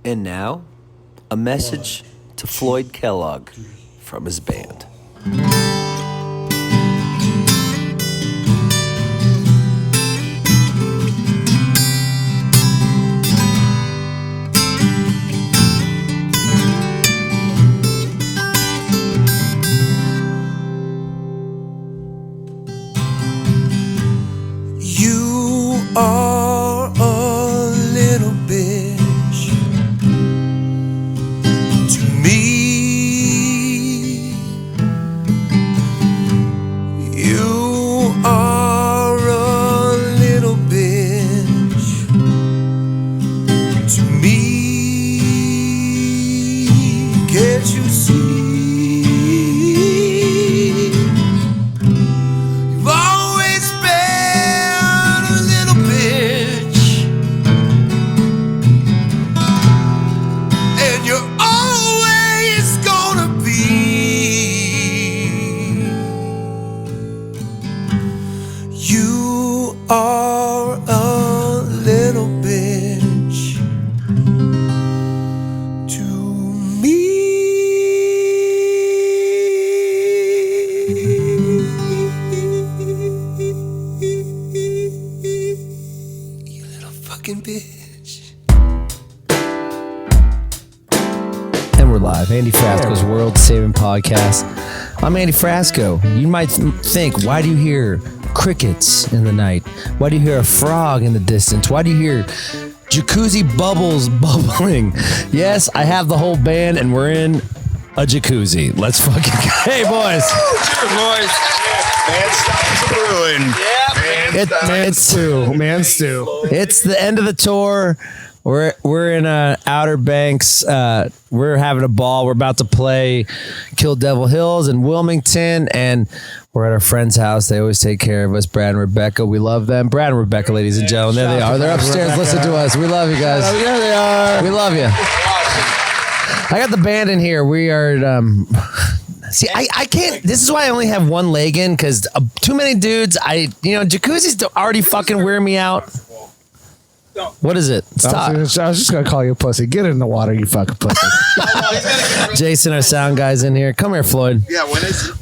And now, a message to Floyd Kellogg from his band. You are a little bitch to me. You are a little bitch to me. Can't you see? You've always been a little bitch, and you're always gonna be. You are a little bitch to me. You little fucking bitch. And we're live. Andy Frasco's World Saving Podcast. I'm Andy Frasco. You might think, why do you hear crickets in the night? Why do you hear a frog in the distance? Why do you hear jacuzzi bubbles bubbling? Yes, I have the whole band and we're in a jacuzzi. Let's fucking go. Hey, boys. Cheers, boys. Man, stop brewing. Man stew. It's the end of the tour. We're in Outer Banks. We're having a ball. We're about to play Kill Devil Hills in Wilmington, and we're at our friend's house. They always take care of us. Brad and Rebecca, we love them. Brad and Rebecca, ladies and gentlemen, there they are. They're upstairs. Listen to us. We love you guys. There they are. We love you. I got the band in here. We are. See, I can't. This is why I only have one leg in, because too many dudes. Jacuzzis already fucking wear me out. What is it? Stop. I was just gonna call you a pussy. Get in the water, you fucking pussy. Jason, our sound guy's in here. Come here, Floyd. Yeah, when is it?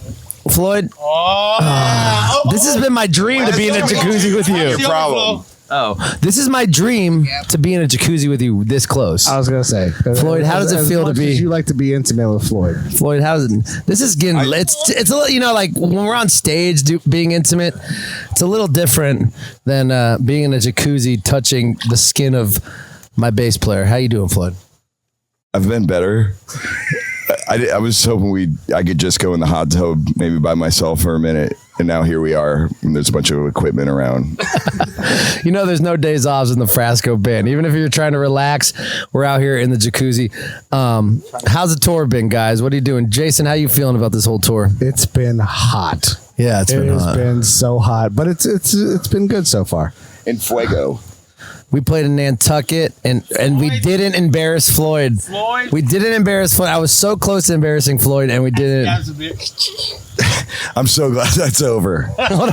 Floyd. This has been my dream to be in a jacuzzi with you. Your problem. This is my dream to be in a jacuzzi with you this close. I was gonna say, Floyd, how does it feel to be? You like to be intimate with Floyd. Floyd, how's it? This is getting. It's a little, like when we're on stage being intimate, it's a little different than being in a jacuzzi touching the skin of my bass player. How you doing, Floyd? I've been better. I was hoping I could just go in the hot tub maybe by myself for a minute, and now here we are, and there's a bunch of equipment around. There's no days off in the Frasco band. Even if you're trying to relax, we're out here in the jacuzzi. How's the tour been, guys? What are you doing? Jason, how you feeling about this whole tour? It's been hot. Yeah, it's been hot. It's been so hot, but it's been good so far. In Fuego. We played in Nantucket, and we didn't embarrass Floyd. We didn't embarrass Floyd. I was so close to embarrassing Floyd, and we didn't. I'm so glad that's over. Hold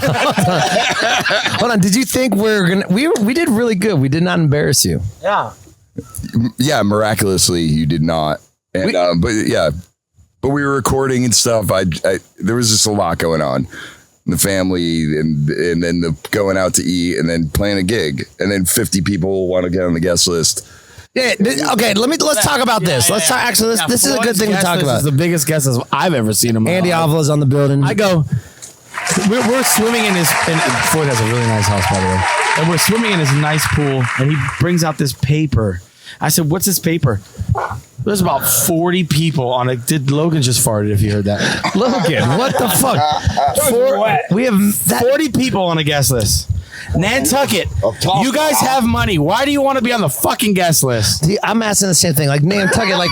on. Did you think we did really good? We did not embarrass you. Yeah, miraculously you did not. And but we were recording and stuff. There was just a lot going on. The family and then the going out to eat and then playing a gig and then 50 people want to get on the guest list. Yeah. Okay. Let's talk about this. Let's talk. Actually, this is a good thing to talk about. This is the biggest guest list I've ever seen in my life. Andy Avla's on the building. I go. We're swimming in his. And Floyd has a really nice house, by the way. And we're swimming in his nice pool, and he brings out this paper. I said, "What's this paper?" There's about 40 people on it. Logan just farted, if you heard that. Logan, what the fuck? We have 40 people on a guest list. Nantucket, you guys have money. Why do you want to be on the fucking guest list? See, I'm asking the same thing. Like Nantucket, like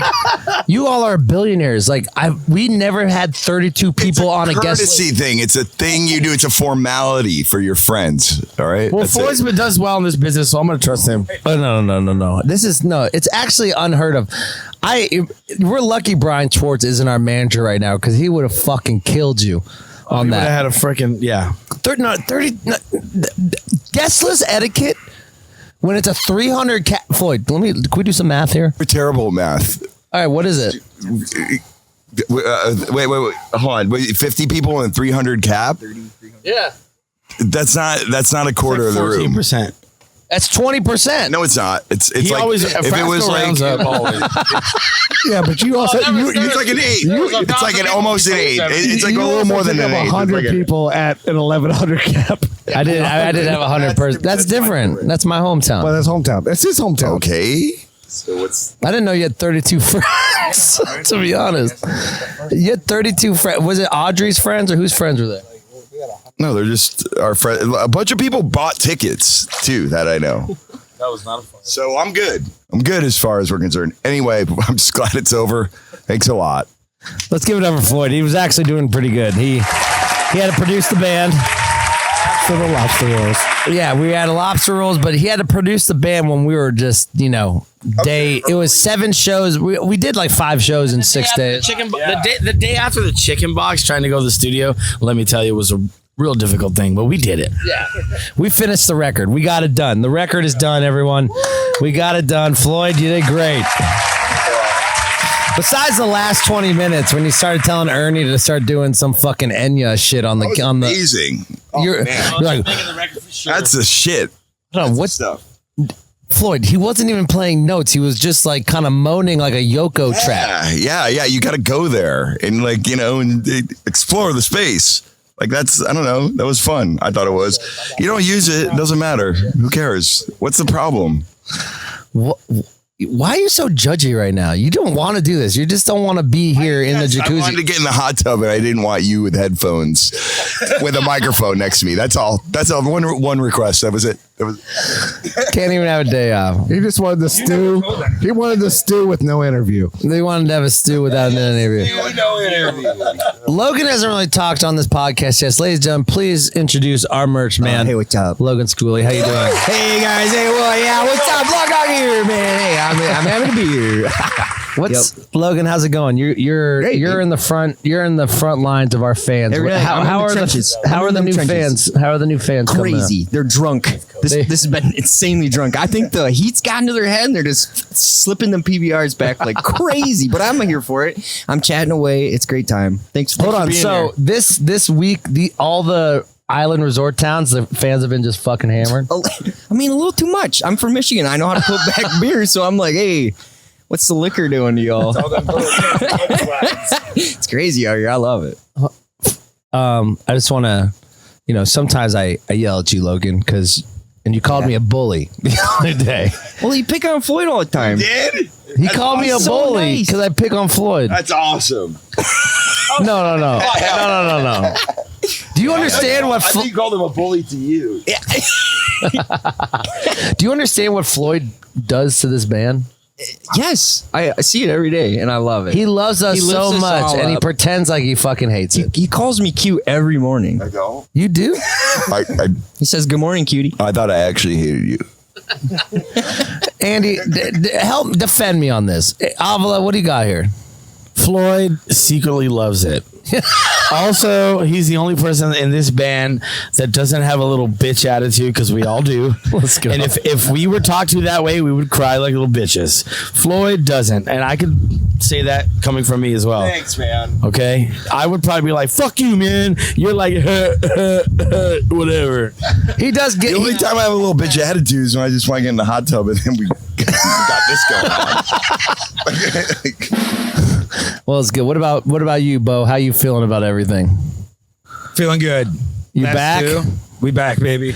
you all are billionaires. Like we never had 32 people on a guest list. Courtesy thing. It's a thing you do. It's a formality for your friends. All right. Well, Floyd does well in this business, so I'm going to trust him. Oh, no. It's actually unheard of. We're lucky Brian Schwartz isn't our manager right now, because he would have fucking killed you on that. I had a freaking 30 guest list etiquette When it's a 300 cap, Floyd, can we do some math here? We're terrible at math. All right, what is it? Wait, hold on. Wait, 50 people and 300 cap? Yeah. That's not a quarter of the room. 14%. That's 20%. No, it's not. It's He like always, if it was Frasco like rounds up always. Yeah, but you also it's like an 8. It's like almost an 8. It's like a little more than an 8. 100 people at an 1100 cap. I did have 100 person. That's different. That's my hometown. Well, that's hometown. That's his hometown. Okay. So what's I didn't know you had 32 friends, to be honest. You had 32 friends. Was it Audrey's friends or whose friends were they? No, they're just our friends. A bunch of people bought tickets too that I know. That was not a fun. So I'm good. I'm good as far as we're concerned. Anyway, I'm just glad it's over. Thanks a lot. Let's give it up for Floyd. He was actually doing pretty good. He had to produce the band. For the lobster rolls. Yeah, we had lobster rolls, but he had to produce the band when we were just, it was 7 shows. We did like 5 shows in 6 days. The day after the chicken box, trying to go to the studio, let me tell you, it was a real difficult thing, but we did it. Yeah. We finished the record. We got it done. The record is done, everyone. We got it done. Floyd, you did great. Besides the last 20 minutes when you started telling Ernie to start doing some fucking Enya shit on the Amazing. You're like, That's the shit. hold on, what Stuff. Floyd, he wasn't even playing notes. He was just like kind of moaning like a Yoko track. Yeah. You got to go there and and explore the space. Like that's, I don't know. That was fun. I thought it was. You don't use it. It doesn't matter. Who cares? What's the problem? Why are you so judgy right now? You don't want to do this. You just don't want to be here in the I wanted jacuzzi. to get in the hot tub and I didn't want you with headphones with a microphone next to me. That's all. That's all. One request. That was it. Can't even have a day off. He just wanted the stew. He wanted the stew with no interview. They wanted to have a stew without an interview. Logan hasn't really talked on this podcast yet. Ladies and gentlemen, please introduce our merch man. Hey, what's up? Logan Schooley. How you doing? Hey guys, hey, well, yeah, what's up? Logan here, man. Hey, I'm happy to be here. Logan? How's it going? You're in the front. You're in the front lines of our fans. Every night, How are the new fans? How are the new fans? coming up? Crazy. They're drunk. This has been insanely drunk. I think the heat's gotten to their head and they're just slipping them PBRs back like crazy. But I'm here for it. I'm chatting away. It's a great time. Thanks Hold for on. being So here. this week, all the island resort towns, the fans have been just fucking hammered. I mean, a little too much. I'm from Michigan. I know how to put back beer, so I'm like, hey, what's the liquor doing to y'all? It's crazy out here. I love it. I just want to, sometimes I yell at you, Logan, and you called me a bully the other day. Well, you pick on Floyd all the time. Did? He called me a so bully nice. because I pick on Floyd. That's awesome. No. Do you understand what? you called him a bully to you. Do you understand what Floyd does to this band? Yes, I see it every day, and I love it. He loves us He lifts so us much, all and he up. pretends like he fucking hates it. He calls me cute every morning. I don't. You do? He says, "Good morning, cutie." I thought I actually hated you. Andy, help defend me on this. Avila, what do you got here? Floyd secretly loves it. Also, he's the only person in this band that doesn't have a little bitch attitude, because we all do. Let's go. And if we were talked to that way, we would cry like little bitches. Floyd doesn't, and I could say that coming from me as well. Thanks, man. Okay, I would probably be like, "Fuck you, man." You're like, whatever. He does get. The only time I have a little bitch attitude is when I just want to get in the hot tub and then we got this going on. Well, it's good. What about you, Bo? How you feeling about everything? Feeling good. You That's back? two. We back, baby.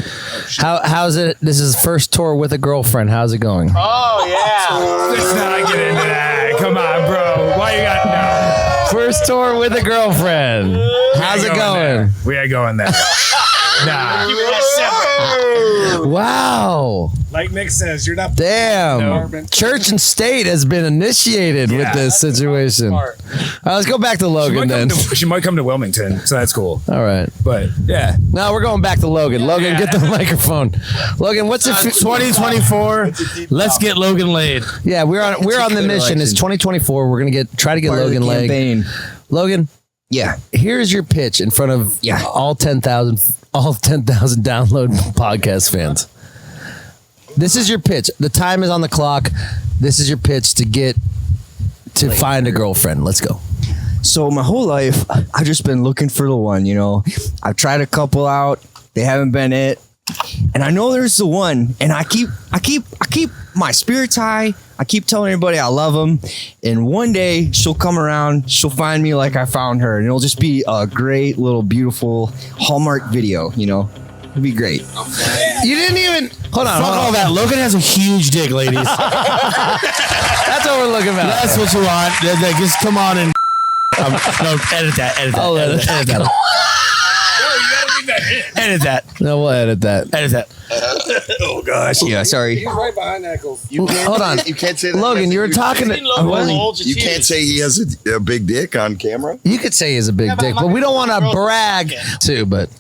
How's it? This is first tour with a girlfriend. How's it going? Oh yeah. Let's not get into that. Come on, bro. Why you got no? First tour with a girlfriend. How's it going? We ain't going there. Nah. Wow. Like Nick says, you're not. Damn. Church and state has been initiated with this situation. All right, let's go back to Logan then. She might come to Wilmington, so that's cool. All right. But yeah. No, we're going back to Logan. Logan, get the microphone. Logan, what's it? 2024. Let's get Logan laid. Yeah, we're on the mission. It's 2024. We're gonna try to get Part of the Logan laid. campaign. Logan, Yeah. here's your pitch in front of all 10,000 download podcast fans. This is your pitch. The time is on the clock. This is your pitch to find a girlfriend. Let's go. So my whole life, I've just been looking for the one, you know. I've tried a couple out. They haven't been it. And I know there's the one. And I keep my spirits high. I keep telling everybody I love them. And one day she'll come around. She'll find me like I found her. And it'll just be a great little beautiful Hallmark video, you know. It'd be great. You didn't even hold on. Fuck all that. Logan has a huge dick, ladies. That's what we're looking at. That's what you want. Like, just come on and no, edit that. Edit that. Oh, edit that. Edit that. No, we'll edit that. Edit that. Oh gosh. Yeah. Sorry. He's right behind Eckels. Hold on. You can't say that. Logan, you were talking to. You can't say he has a big dick on camera. You could say he has a big dick, but we don't want to brag too. But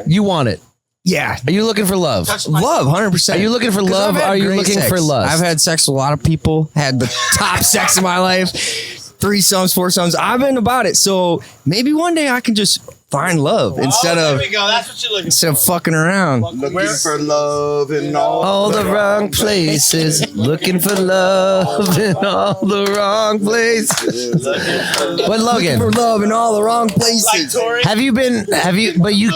you want it. Yeah. Are you looking for love? Love, 100%. Are you looking for love? Or are you looking for lust? I've had sex with a lot of people. Had the top sex of my life. 3-sums, 4-sums. I've been about it. So maybe one day I can just find love instead of That's what you're looking instead of fucking around. Looking for love in all the wrong places, looking for love in all the wrong places. But Logan, For love in all the wrong places. have you? But you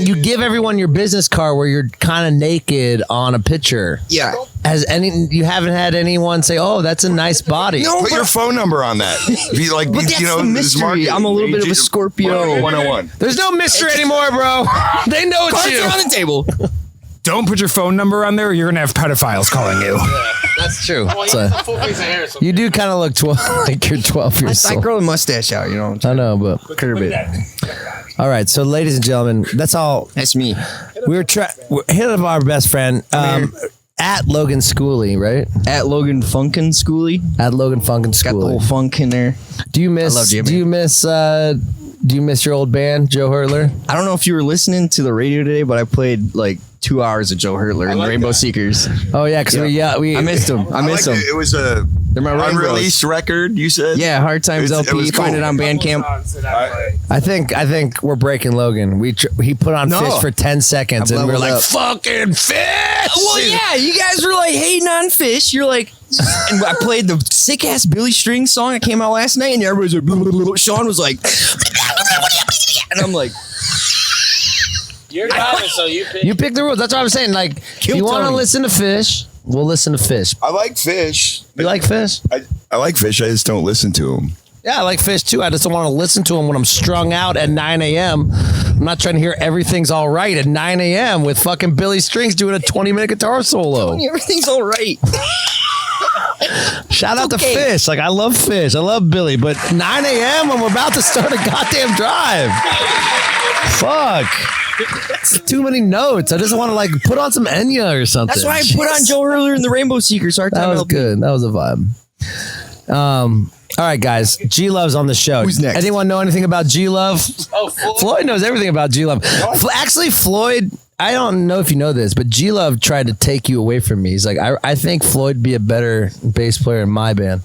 you give everyone your business card where you're kind of naked on a picture. Yeah. You haven't had anyone say, "Oh, that's a nice body." No, Put your phone number on that. Be like, but that's the mystery. I'm a little bit of a Scorpio. 101. There's no mystery anymore, bro. They know it's Cards you. are on the table. Don't put your phone number on there, or you're gonna have pedophiles calling you. That's true. Well, he has a full face of hair. So You do kind of look 12, like you're 12 years I old. grow a mustache out, you know. I know, but curb it. All right, so ladies and gentlemen, that's all. That's me. We're hit up our best friend at Logan Schooley, right? At Logan Funkin' Schoolie. At Logan Funkin' Got the whole Schooley. funk in there. Do you miss? I love Jimmy. Do you miss your old band, Joe Hurtler? I don't know if you were listening to the radio today, but I played like 2 hours of Joe Hurtler and the Rainbow Seekers. Oh yeah, because we I missed him. I missed him. It was a They're my Rainbows. unreleased record, you said? Yeah, Hard Times It was LP. cool. Find it on Bandcamp. I think we're breaking Logan. He put on No. Fish for 10 seconds, I've and we were leveled like, up. "Fucking Fish!" Well, yeah, you guys were like hating on Fish. You're like, and I played the sick ass Billy String song that came out last night, and everybody's like, blah, blah, blah, blah. Shawn was like, and I'm like, you're driving, so you pick. You pick the rules. That's what I'm saying. Like, Kill you want to Tony. listen to Fish? We'll listen to Fish. I like Fish. You like Fish? I like Fish. I just don't listen to him. Yeah, I like Fish too. I just don't want to listen to him when I'm strung out at 9 a.m. I'm not trying to hear everything's all right at 9 a.m. with fucking Billy Strings doing a 20-minute guitar solo. everything's all right. Shout out okay. to Fish. Like, I love Fish. I love Billy. But 9 a.m. when we're about to start a goddamn drive. Fuck. It's too many notes. I just want to like put on some Enya or something. That's why I put on Joe Hurler and the Rainbow Seekers. Hard That Time was LP. good. That was a vibe. All right, guys. G Love's on the show. Who's next? Anyone know anything about G Love? Oh, Floyd. Floyd knows everything about G Love. Actually, Floyd, I don't know if you know this, but G Love tried to take you away from me. He's like, I think Floyd be a better bass player in my band.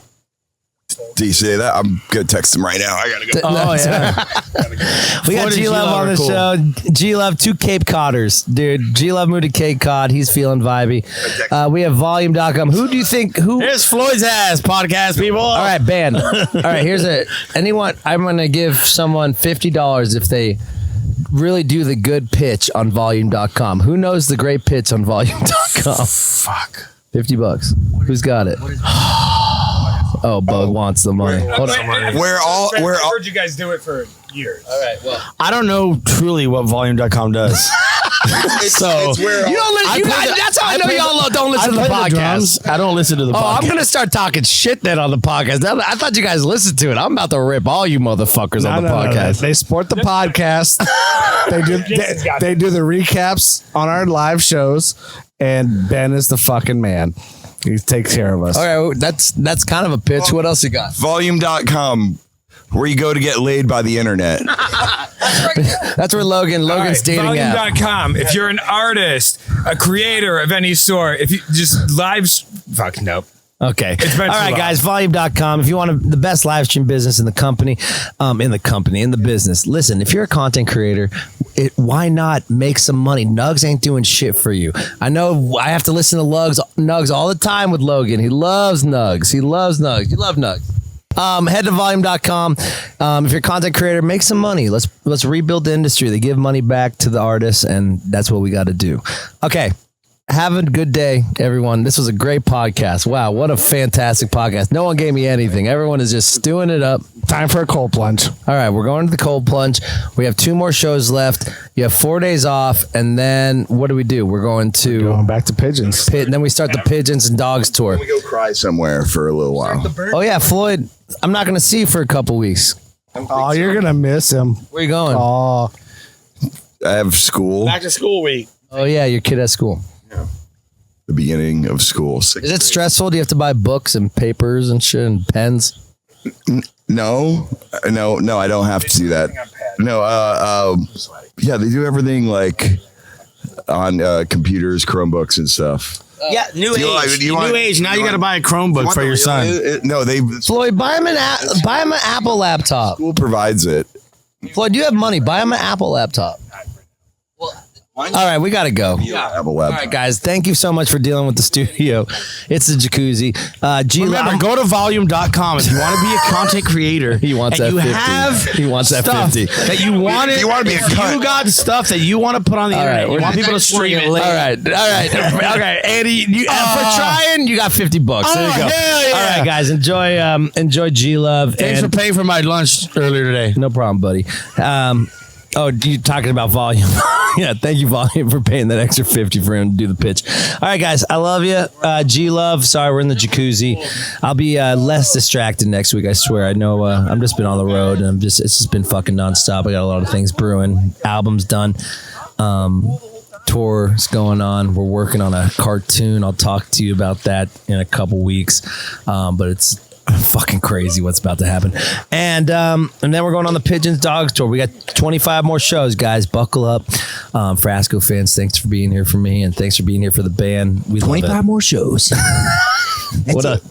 Do you say that? I'm gonna text him right now. I gotta go. Oh, yeah. We got Floyd and G Love G-Love on are the cool. show. G Love, 2 Cape Codders. Dude, G Love moved to Cape Cod. He's feeling vibey. We have volume.com. Who do you think? Here's Floyd's ass podcast, people. All right, band. All right, here's anyone. I'm going to give someone $50 if they really do the good pitch on volume.com. Who knows the great pitch on volume.com? Fuck. $50. Who's got it? Oh, Bug wants the money. Hold on. We're all I've heard you guys do it for years. All right, well, I don't know truly what volume.com does. So You don't listen. That's how I know y'all don't listen to the podcast. I don't listen to the Oh, podcast. I'm going to start talking shit then on the podcast. I thought you guys listened to it. I'm about to rip all you motherfuckers on the podcast. They support the podcast. They do the recaps on our live shows, and Ben is the fucking man. He takes care of us. All right, well, that's kind of a pitch. What else you got? volume.com, where you go to get laid by the internet. That's where Logan's dating app. Volume.com. If you're an artist, a creator of any sort, if you just fuck, nope. Okay. It's been All too right, long. guys. Volume.com. If you want the best live stream business in the company, in the business. Listen, if you're a content creator, why not make some money? Nugs ain't doing shit for you. I know I have to listen to Nugs all the time with Logan. He loves Nugs. You love Nugs. Head to volume.com. If you're a content creator, make some money. Let's rebuild the industry. They give money back to the artists, and that's what we got to do. Okay. Have a good day, everyone. This was a great podcast. Wow, what a fantastic podcast. No one gave me anything. Everyone is just stewing it up. Time for a cold plunge. All right, we're going to the cold plunge. We have 2 more shows left. You have 4 days off, and then what do? We're going to Going back to pigeons. and then we start the Pigeons and Dogs tour. We go cry somewhere for a little while. Oh yeah, Floyd, I'm not going to see you for a couple weeks. Oh, you're gonna miss him. Where you going? Oh, I have school. Back to school week. Oh yeah, your kid at school. The beginning of school. Is it stressful? Do you have to buy books and papers and shit and pens? No, I don't have to do that. No, yeah, they do everything like on computers, Chromebooks and stuff. Yeah, new age. you want- New age. Now you got to buy a Chromebook for your son. No, Floyd, buy him an Apple laptop. school provides it. Floyd, you have money. Buy him an Apple laptop. All right, we got to go. Have a web. All right, guys, thank you so much for dealing with the studio. It's the jacuzzi. Remember, go to volume.com if you want to be a content creator. He wants and that you 50. have He wants that stuff 50. that you want. If you wanna be a cunt. you got stuff that you want to put on the All internet. right, You want people to stream it. All right. Okay, Andy, for trying, you got 50 bucks. There you go. hell yeah. All right, guys, enjoy G Love. Thanks for paying for my lunch earlier today. No problem, buddy. You talking about Volume? Yeah, thank you, Volume, for paying that extra 50 for him to do the pitch. All right, guys, I love you. G Love, sorry, we're in the jacuzzi. I'll be less distracted next week, I swear. I know I've just been on the road, and it's just been fucking nonstop. I got a lot of things brewing. Album's done. Tour's going on. We're working on a cartoon. I'll talk to you about that in a couple weeks. But it's fucking crazy what's about to happen. And then we're going on the Pigeons Dogs tour. We got 25 more shows, guys. Buckle up. Frasco fans, thanks for being here for me, and thanks for being here for the band. We 25 more shows. What?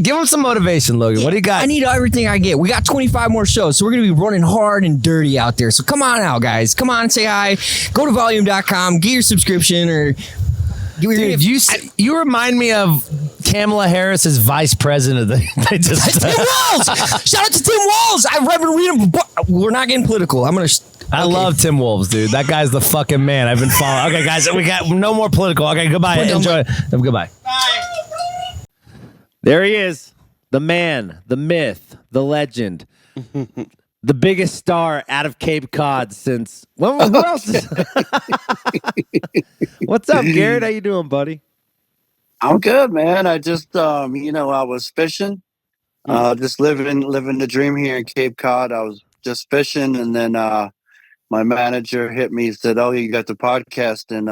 Give them some motivation, Logan. What do you got? I need everything I get. We got 25 more shows, so we're going to be running hard and dirty out there. So come on out, guys. Come on, say hi. Go to volume.com, get your subscription, or... Dude, you remind me of Kamala Harris as vice president. They just Tim Walz! Shout out to Tim Walz! I've read and read him. We're not getting political. I love Tim Wolves, dude. That guy's the fucking man. I've been following. Okay, guys, we got no more political. Okay, goodbye. Enjoy. Goodbye. Bye. There he is. The man, the myth, the legend. The biggest star out of Cape Cod since... Who else is... What's up, Garrett? How you doing, buddy? I'm good, man. I just, I was fishing, just living the dream here in Cape Cod. I was just fishing, and then my manager hit me and said, "Oh, you got the podcast in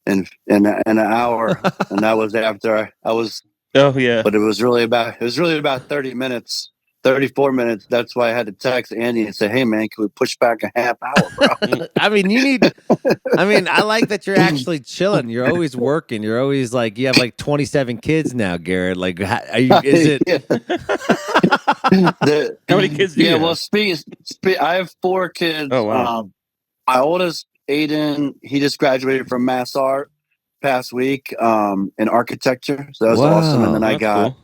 an hour," and that was after I was. Oh yeah. But it was really about 30 minutes. 34 minutes. That's why I had to text Andy and say, "Hey, man, can we push back a half hour, bro?" I mean, I like that you're actually chilling. You're always working. You're always like, you have like 27 kids now, Garrett. Like, is it? How many kids do you have? Well, I have 4 kids. Oh, wow. My oldest, Aiden, he just graduated from Mass Art past week in architecture. So that was awesome. And then I got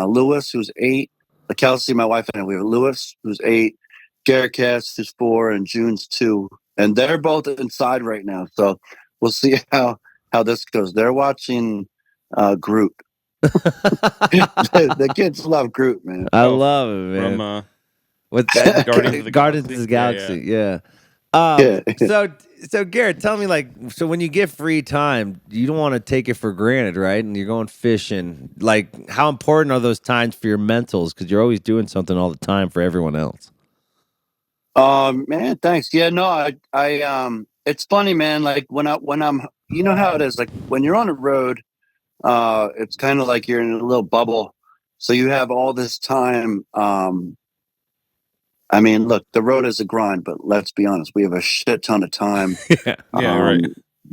Lewis, who's 8. Kelsey, my wife, and we have Lewis, who's 8, Garrett Cass, who's 4, and June's 2. And they're both inside right now. So we'll see how this goes. They're watching Groot. The kids love Groot, man. I love it, man. From What's that? Guardians of the Galaxy. Yeah. So Garrett, tell me, like, so when you get free time, you don't want to take it for granted, right? And you're going fishing. Like, how important are those times for your mentals? Because you're always doing something all the time for everyone else. Man, thanks. Yeah, no, I it's funny, man. Like when I'm, you know how it is. Like when you're on the road, it's kind of like you're in a little bubble. So you have all this time. I mean, look, the road is a grind, but let's be honest, we have a shit ton of time. right.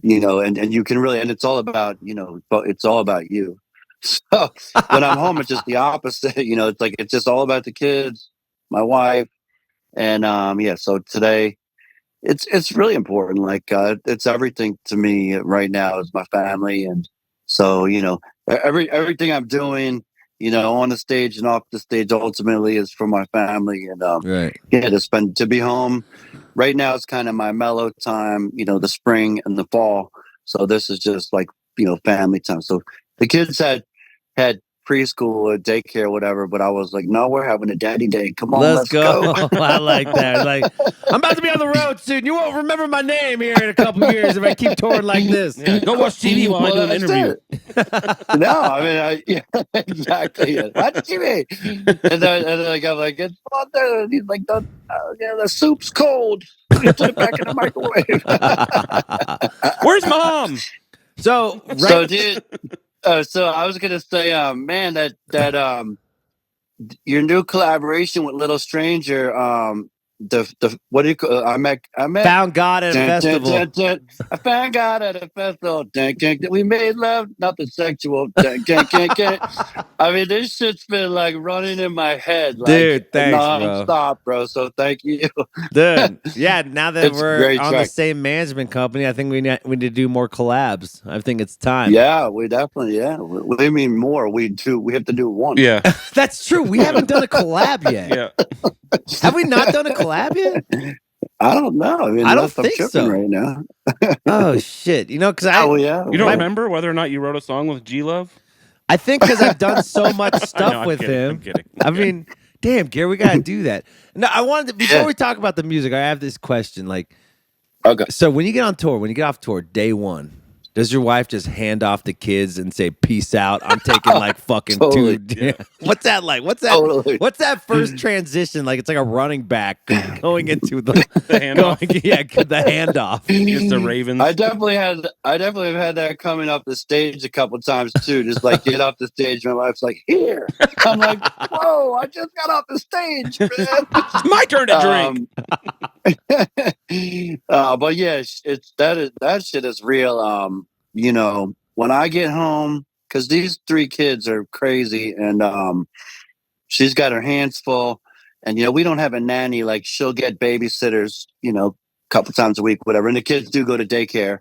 You know, and you can really, and it's all about, it's all about you. So when I'm home, it's just the opposite. It's like it's just all about the kids, my wife, and yeah. So today, it's really important. Like it's everything to me right now is my family, and so everything I'm doing, on the stage and off the stage, ultimately is for my family, and Right. yeah, to be home. Right now, it's kind of my mellow time. The spring and the fall. So this is just like family time. So the kids had preschool or daycare or whatever, but I was like, no, we're having a daddy day. Come on, Let's go. I like that. Like, I'm about to be on the road soon. You won't remember my name here in a couple years if I keep touring like this. Yeah, go watch TV while I do an that's interview. it. No, I mean, yeah, exactly. Watch TV. And then like, I'm like, it's on there. He's like, the soup's cold. You put it back in the microwave. Where's mom? So, So, dude, so I was gonna say, man, that your new collaboration with Little Stranger, the what do you call? I met Found God at a festival. I found God at a festival. We made love, nothing sexual. I mean, this shit's been like running in my head, like, Dude, thanks, bro. nonstop, bro. So thank you, Dude. Yeah, now that It's a we're great on the track. same management company, I think we need to do more collabs. I think it's time. Yeah, we definitely, yeah. We mean more. We have to do one. Yeah, That's true. We haven't done a collab yet. yeah. Have we not done a collab yet? I don't know. I mean, I don't unless I'm think tripping so. right now. Oh shit! Because Oh yeah. You don't remember whether or not you wrote a song with G Love? I think because I've done so much stuff I'm with kidding, him. I'm kidding. I mean, damn, Gary, we gotta do that. No, I wanted to, before we talk about the music, I have this question. Like, Okay. so when you get on tour, when you get off tour, day one, does your wife just hand off the kids and say, "Peace out"? I'm taking like fucking Totally. two. What's that like? What's that? Totally. What's that first transition like? It's like a running back going into the handoff. the handoff. Against the Ravens. I definitely have had that coming off the stage a couple times too. Just like get off the stage, my wife's like, "Here." I'm like, "Whoa! I just got off the stage, man." It's my turn to drink. But yeah, that shit is real. When I get home, because these three kids are crazy, and she's got her hands full, and we don't have a nanny. Like she'll get babysitters, a couple times a week, whatever. And the kids do go to daycare,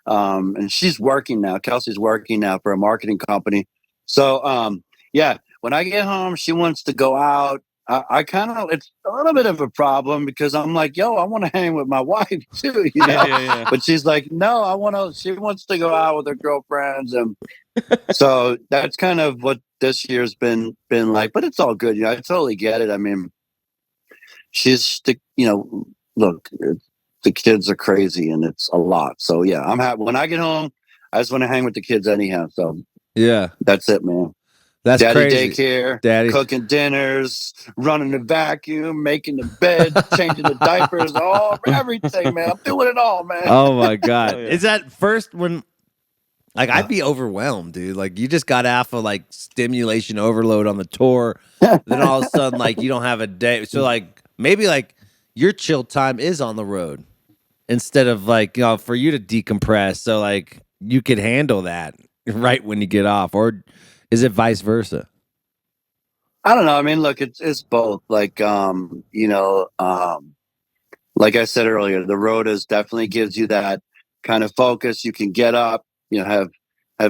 and she's working now. Kelsey's working now for a marketing company. So yeah, when I get home, she wants to go out. I kind of, it's a little bit of a problem because I'm like, yo, I want to hang with my wife too, Yeah. But she's like, no, she wants to go out with her girlfriends. And so that's kind of what this year's been like, but it's all good. I totally get it. I mean, look, the kids are crazy and it's a lot. So yeah, I'm happy when I get home, I just want to hang with the kids anyhow. So Yeah, that's it, man. that's Daddy crazy. daycare, Daddy. cooking dinners, running the vacuum, making the bed, changing the diapers, everything, man. I'm doing it all, man. Oh my god! Oh, yeah. Is that first when? Like I'd be overwhelmed, dude. Like you just got off of like stimulation overload on the tour, then all of a sudden like you don't have a day. So like maybe like your chill time is on the road instead of like for you to decompress. So like you could handle that right when you get off, or is it vice versa? I don't know. I mean, look, it's both. Like like I said earlier, the road is definitely gives you that kind of focus. You can get up, have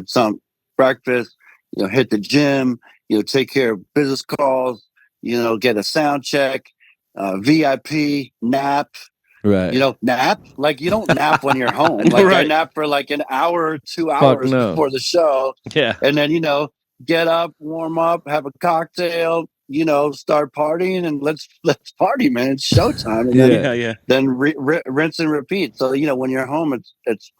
some breakfast, hit the gym, take care of business calls, get a sound check, VIP, nap. Right. Nap. Like you don't nap when you're home. Like I Right. nap for like an hour or 2 hours no. before the show. Yeah. And then, get up, warm up, have a cocktail, start partying, and let's party, man. It's showtime. And Yeah. then rinse and repeat. So, when you're home, it's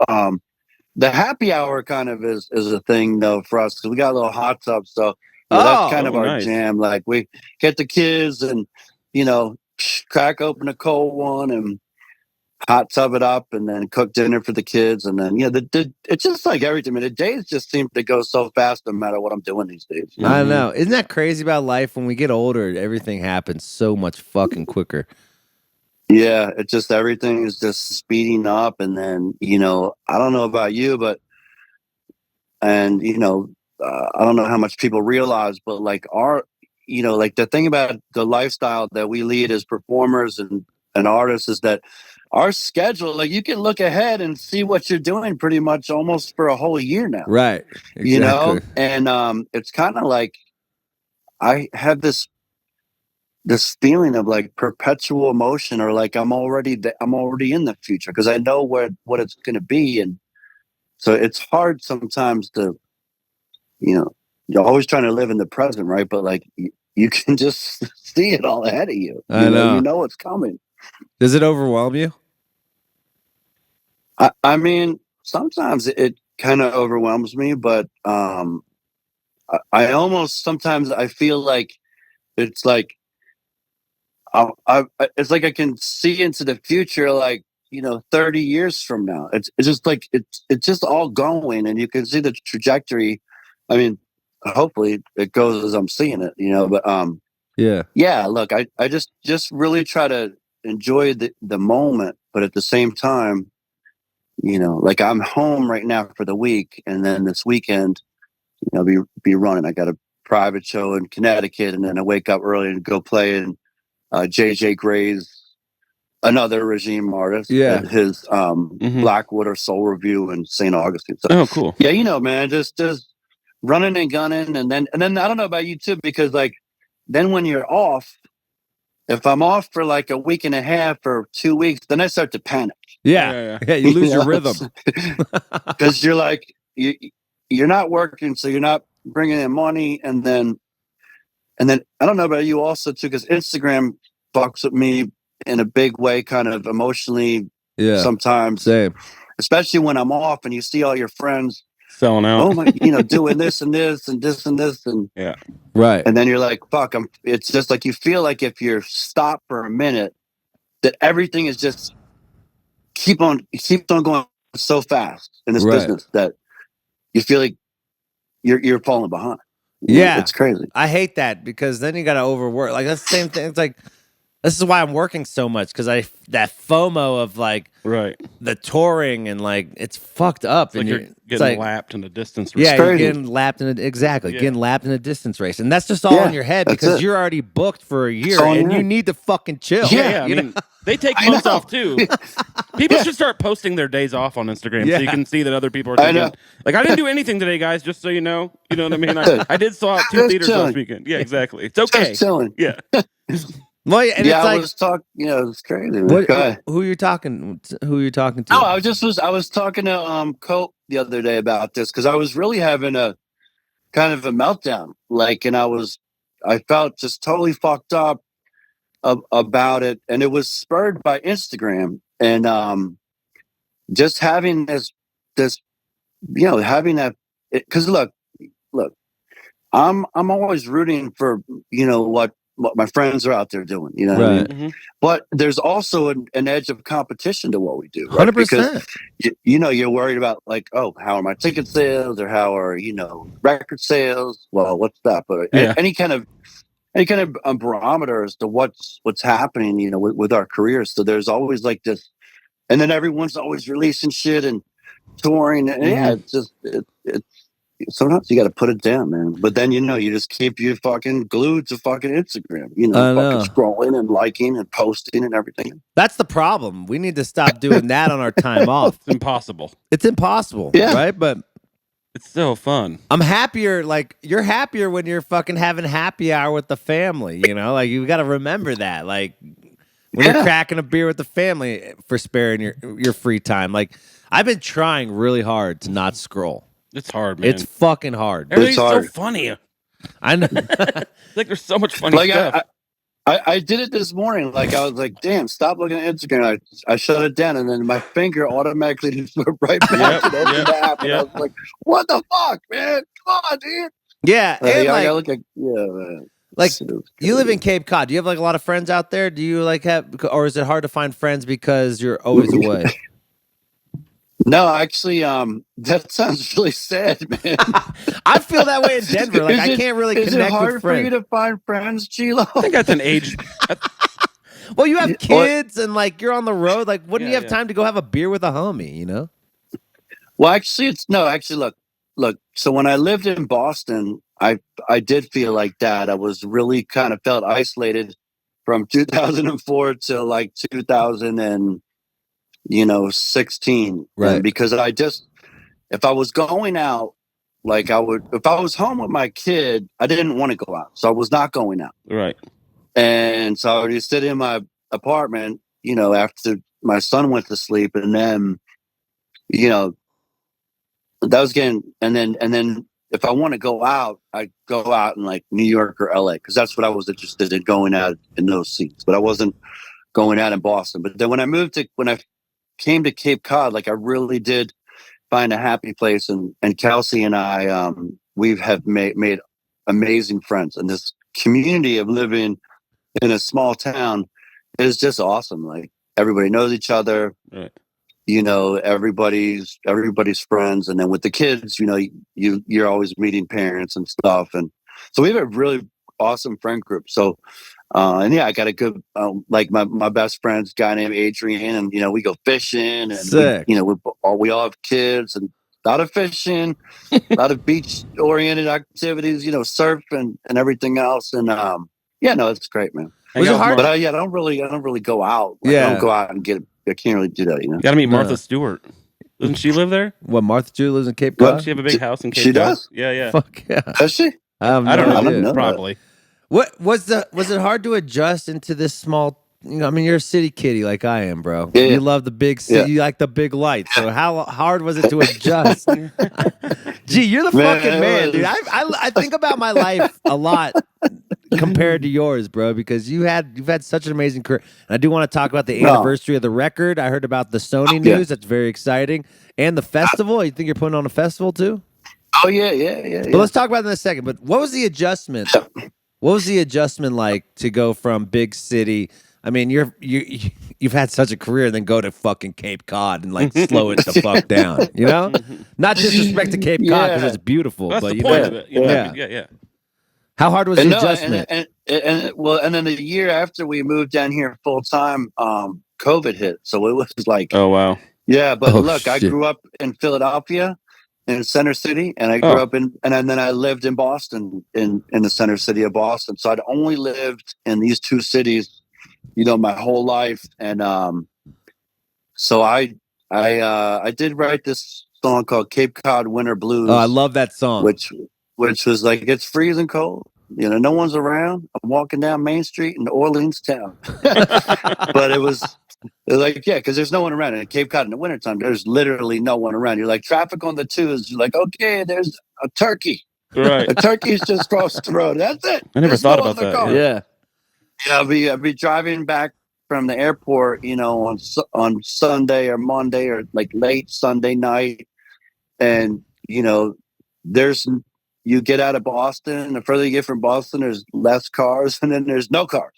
the happy hour kind of is a thing though for us because we got a little hot tub. So that's kind of our nice. jam. Like we get the kids and, crack open a cold one and hot tub it up and then cook dinner for the kids. And then, it's just like everything. I mean, the days just seem to go so fast no matter what I'm doing these days. I know. Isn't that crazy about life? When we get older, everything happens so much fucking quicker. Yeah, it's just everything is just speeding up. And then, I don't know about you, but, and, I don't know how much people realize, but like like the thing about the lifestyle that we lead as performers and artists is that our schedule, like you can look ahead and see what you're doing pretty much almost for a whole year now. Right. Exactly. And it's kind of like I have this feeling of like perpetual emotion, or like I'm already in the future because I know what it's going to be. And so it's hard sometimes to, you're always trying to live in the present, right? But like you can just see it all ahead of you. I know. You know what's coming. Does it overwhelm you? I mean, sometimes it kind of overwhelms me, but I almost sometimes I feel like it's like it's like I can see into the future, like 30 years from now. It's just like it's just all going, and you can see the trajectory. I mean, hopefully it goes as I'm seeing it, But yeah. Look, I just really try to enjoy the moment, but at the same time, like I'm home right now for the week, and then this weekend, be running. I got a private show in Connecticut, and then I wake up early and go play in JJ Gray's, another regime artist, at his Blackwater Soul Review in St. Augustine. So, cool. Yeah, man, just running and gunning, and then I don't know about you too, because like then when you're off, if I'm off for like a week and a half or 2 weeks, then I start to panic. Yeah. You lose your rhythm because you're like you're not working, so you're not bringing in money, and then I don't know about you also too, because Instagram fucks with me in a big way, kind of emotionally. Sometimes, same. Especially when I'm off and you see all your friends selling out. Oh my, doing this and this and this and this and right. And then you're like, fuck. It's just like you feel like if you're stopped for a minute, that everything is just keeps on going so fast in this business that you feel like you're falling behind. It's crazy. I hate that because then you got to overwork. Like that's the same thing. It's like this is why I'm working so much because that FOMO of like the touring and like it's fucked up. It's like you're getting lapped in a distance race. Yeah, you're getting lapped in getting lapped in a distance race, and that's just all in your head because you're already booked for a year and you need to fucking chill. Yeah, I mean, they take months off too. People should start posting their days off on Instagram so you can see that other people are taking. Like I didn't do anything today, guys. Just so you know. You know what I mean? I did sell out 2 theaters last weekend. Yeah, exactly. It's okay. Just chilling. Yeah. Well, and it's I like, was talking. It's crazy. Who are you talking? Who are you talking to? No, I was talking to Cope the other day about this because I was really having a kind of a meltdown. Like, and I felt just totally fucked up about it, and it was spurred by Instagram and just having this having that. Because look, I'm always rooting for what my friends are out there doing, what I mean? But there's also an edge of competition to what we do, right? 100%. Because you're worried about like, oh, how are my ticket sales, or how are record sales? Well, what's that? But any kind of barometer as to what's happening, with our careers. So there's always like this, and then everyone's always releasing shit and touring, and it's just it's. Sometimes you got to put it down, man. But then you just keep you fucking glued to fucking Instagram. Fucking scrolling and liking and posting and everything. That's the problem. We need to stop doing that on our time off. It's impossible. It's impossible, right? But it's still fun. I'm happier. Like you're happier when you're fucking having happy hour with the family. Like you got to remember that. Like when you're cracking a beer with the family for sparing your free time. Like I've been trying really hard to not scroll. It's hard, man. It's fucking hard. Everything's so funny. I know. Like there's so much funny stuff. I did it this morning. Like I was like, damn, stop looking at Instagram. I shut it down, and then my finger automatically just went right back and opened the app. And I was like, what the fuck, man? Come on, dude. Yeah. And I look like, man. Like you live in Cape Cod. Do you have like a lot of friends out there? Do you like have, or is it hard to find friends because you're always away? No, actually, that sounds really sad, man. I feel that way in Denver. Like I can't really connect with friends. Is it hard for you to find friends, Chilo? I think that's an age. Well, you have kids and like you're on the road. Like, wouldn't you have time to go have a beer with a homie? Well, actually, look, look. So when I lived in Boston, I did feel like that. I was really kind of felt isolated from 2004 to like 2016, Right. and because if I was going out, like if I was home with my kid, I didn't want to go out, so I was not going out. Right. And so I would just sit in my apartment, after my son went to sleep, and then, that was getting, and then if I want to go out, I go out in like New York or LA, because that's what I was interested in, going out in those scenes. But I wasn't going out in Boston. But then when I came to Cape Cod, like I really did find a happy place, and Kelsey and I, we have made amazing friends, and this community of living in a small town is just awesome. Like everybody knows each other. Right. Everybody's friends, and then with the kids, you're always meeting parents and stuff, and so we have a really awesome friend group. So, and yeah, I got a good like my best friend's guy named Adrian, and we go fishing, and Sick. we all have kids, and a lot of fishing, a lot of beach oriented activities, surf and everything else, and yeah, no, it's great, man. Was it hard? But I don't really go out. Like, I don't go out and I can't really do that, You got to meet Martha Stewart. Doesn't she live there? What, Martha Stewart lives in Cape Doesn't Cod? she have a big house in Cape She Cod? does? Yeah. Fuck yeah. Does she? I don't know. I don't know. Probably. What was it hard to adjust into this small? I mean, you're a city kitty like I am, bro. Yeah. You love the big city. Yeah. You like the big lights. So how hard was it to adjust? Gee, you're the Man, fucking man, dude. I think about my life a lot compared to yours, bro, because you've had such an amazing career. And I do want to talk about the anniversary of the record. I heard about the Sony news. Yeah. That's very exciting. And the festival. You think you're putting on a festival too? Oh yeah. But let's talk about that in a second. But what was the adjustment? What was the adjustment like to go from big city? I mean, you've had such a career, and then go to fucking Cape Cod and like slow it the fuck down. Not disrespect to Cape Cod because it's beautiful, That's but the point of it. Yeah. How hard was the adjustment? And then the year after we moved down here full time, COVID hit. So it was like, Oh wow. yeah. But Oh, look, shit. I grew up in Philadelphia, in Center City, and I grew up and then I lived in Boston, in the Center City of Boston. So I'd only lived in these two cities, my whole life. And so I did write this song called Cape Cod Winter Blues. Oh, I love that song. Which was like, it's freezing cold. No one's around. I'm walking down Main Street in Orleans town. But it was like, yeah, because there's no one around. In Cape Cod in the wintertime, there's literally no one around. You're like, traffic on the twos. You're like, okay, there's a turkey. Right. A turkey's just crossed the road. That's it. I never There's thought no about other that. car. Yeah. I'd be driving back from the airport, on Sunday or Monday or like late Sunday night, and you get out of Boston, and the further you get from Boston, there's less cars, and then there's no cars.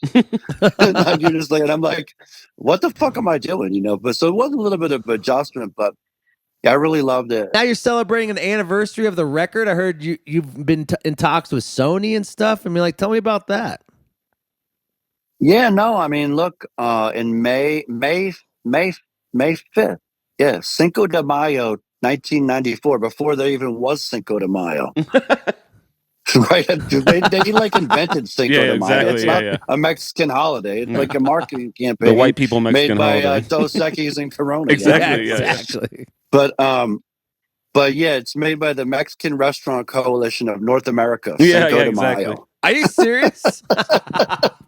And you're just like, and I'm like, what the fuck am I doing? But so it was a little bit of adjustment, but yeah, I really loved it. Now you're celebrating an anniversary of the record. I heard you've been in talks with Sony and stuff. I mean, like, tell me about that. Yeah, no, I mean, look, in May 5th, yeah, Cinco de Mayo, 1994, before there even was Cinco de Mayo. Right? They like invented Cinco de Mayo. Exactly, It's not a Mexican holiday. It's like a marketing campaign. The white people Mexican made by holiday. Dos Equis and Corona. Exactly. Yeah, Yeah. exactly. But yeah, it's made by the Mexican Restaurant Coalition of North America. Yeah, Cinco de exactly. Mayo. Are you serious?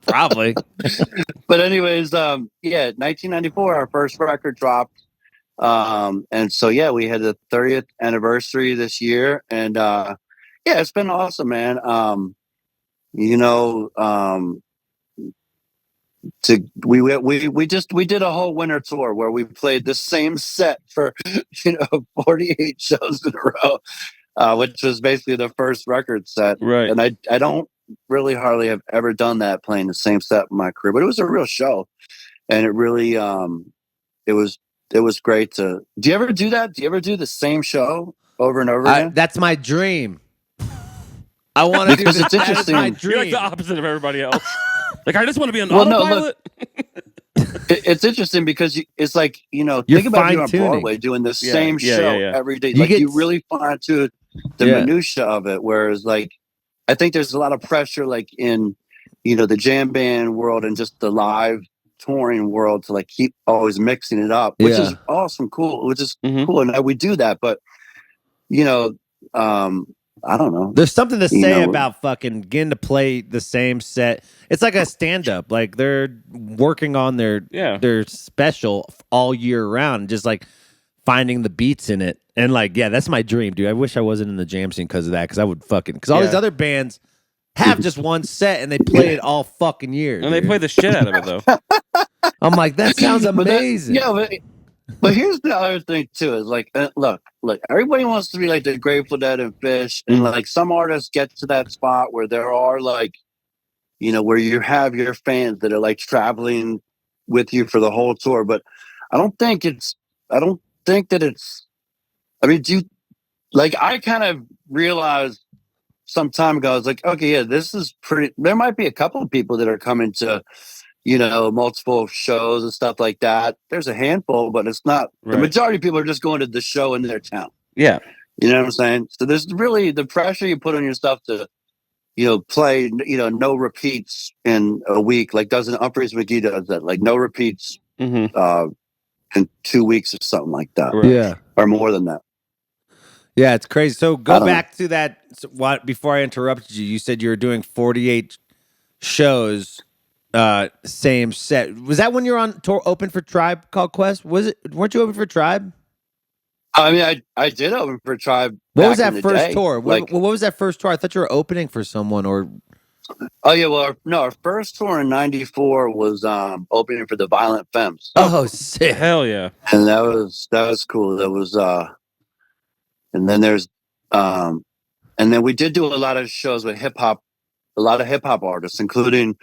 Probably. But anyways, 1994, our first record dropped. And so, yeah, we had the 30th anniversary this year, and, yeah, it's been awesome, man. We did a whole winter tour where we played the same set for 48 shows in a row, which was basically the first record set. Right. And I don't really hardly have ever done that, playing the same set in my career, but it was a real show, and it really it was great to. Do you ever do that? Do you ever do the same show over and over again? That's my dream. I want to do Because this. it's That is interesting. my You're dream. like the opposite of everybody else. Like, I just want to be an Well, no, autopilot. It's interesting because it's like, You're think about you on fine-tuning. Broadway doing the same yeah, show yeah. every day. You Like, get- you really fine tune the minutia of it. Whereas like, I think there's a lot of pressure like in, the jam band world and just the live touring world to like keep always mixing it up, which is awesome, cool, which is cool. And we do that, but I don't know. There's something to say about fucking getting to play the same set. It's like a stand-up. Like they're working on their special all year round, just like finding the beats in it. And like, that's my dream, dude. I wish I wasn't in the jam scene because of that, because I would because all these other bands have just one set and they play it all fucking year. And they play the shit out of it though. I'm like, that sounds amazing. But here's the other thing too, is like, look, everybody wants to be like the Grateful Dead and Fish, and like some artists get to that spot where there are like, where you have your fans that are like traveling with you for the whole tour. But I don't think that it's, I mean, I kind of realized some time ago, I was like, okay, this is pretty, there might be a couple of people that are coming to, multiple shows and stuff like that. There's a handful, but it's not, the majority of people are just going to the show in their town. Yeah. You know what I'm saying? So there's really the pressure you put on yourself to, play, no repeats in a week. Like doesn't Humphreys McGee does that, like no repeats in 2 weeks or something like that. Right. Yeah. Or more than that. Yeah, it's crazy. So go back to that. Before I interrupted you, you said you were doing 48 shows, same set. Was that when you were on tour open for Tribe Called Quest? Weren't you open for Tribe? I mean, I did open for Tribe. What was that first tour? What was that first tour? I thought you were opening for someone or. Oh yeah, well, our first tour in '94 was opening for the Violent Femmes. Oh, sick! Hell yeah! And that was cool. That was and then there's and then we did do a lot of shows with a lot of hip hop artists, including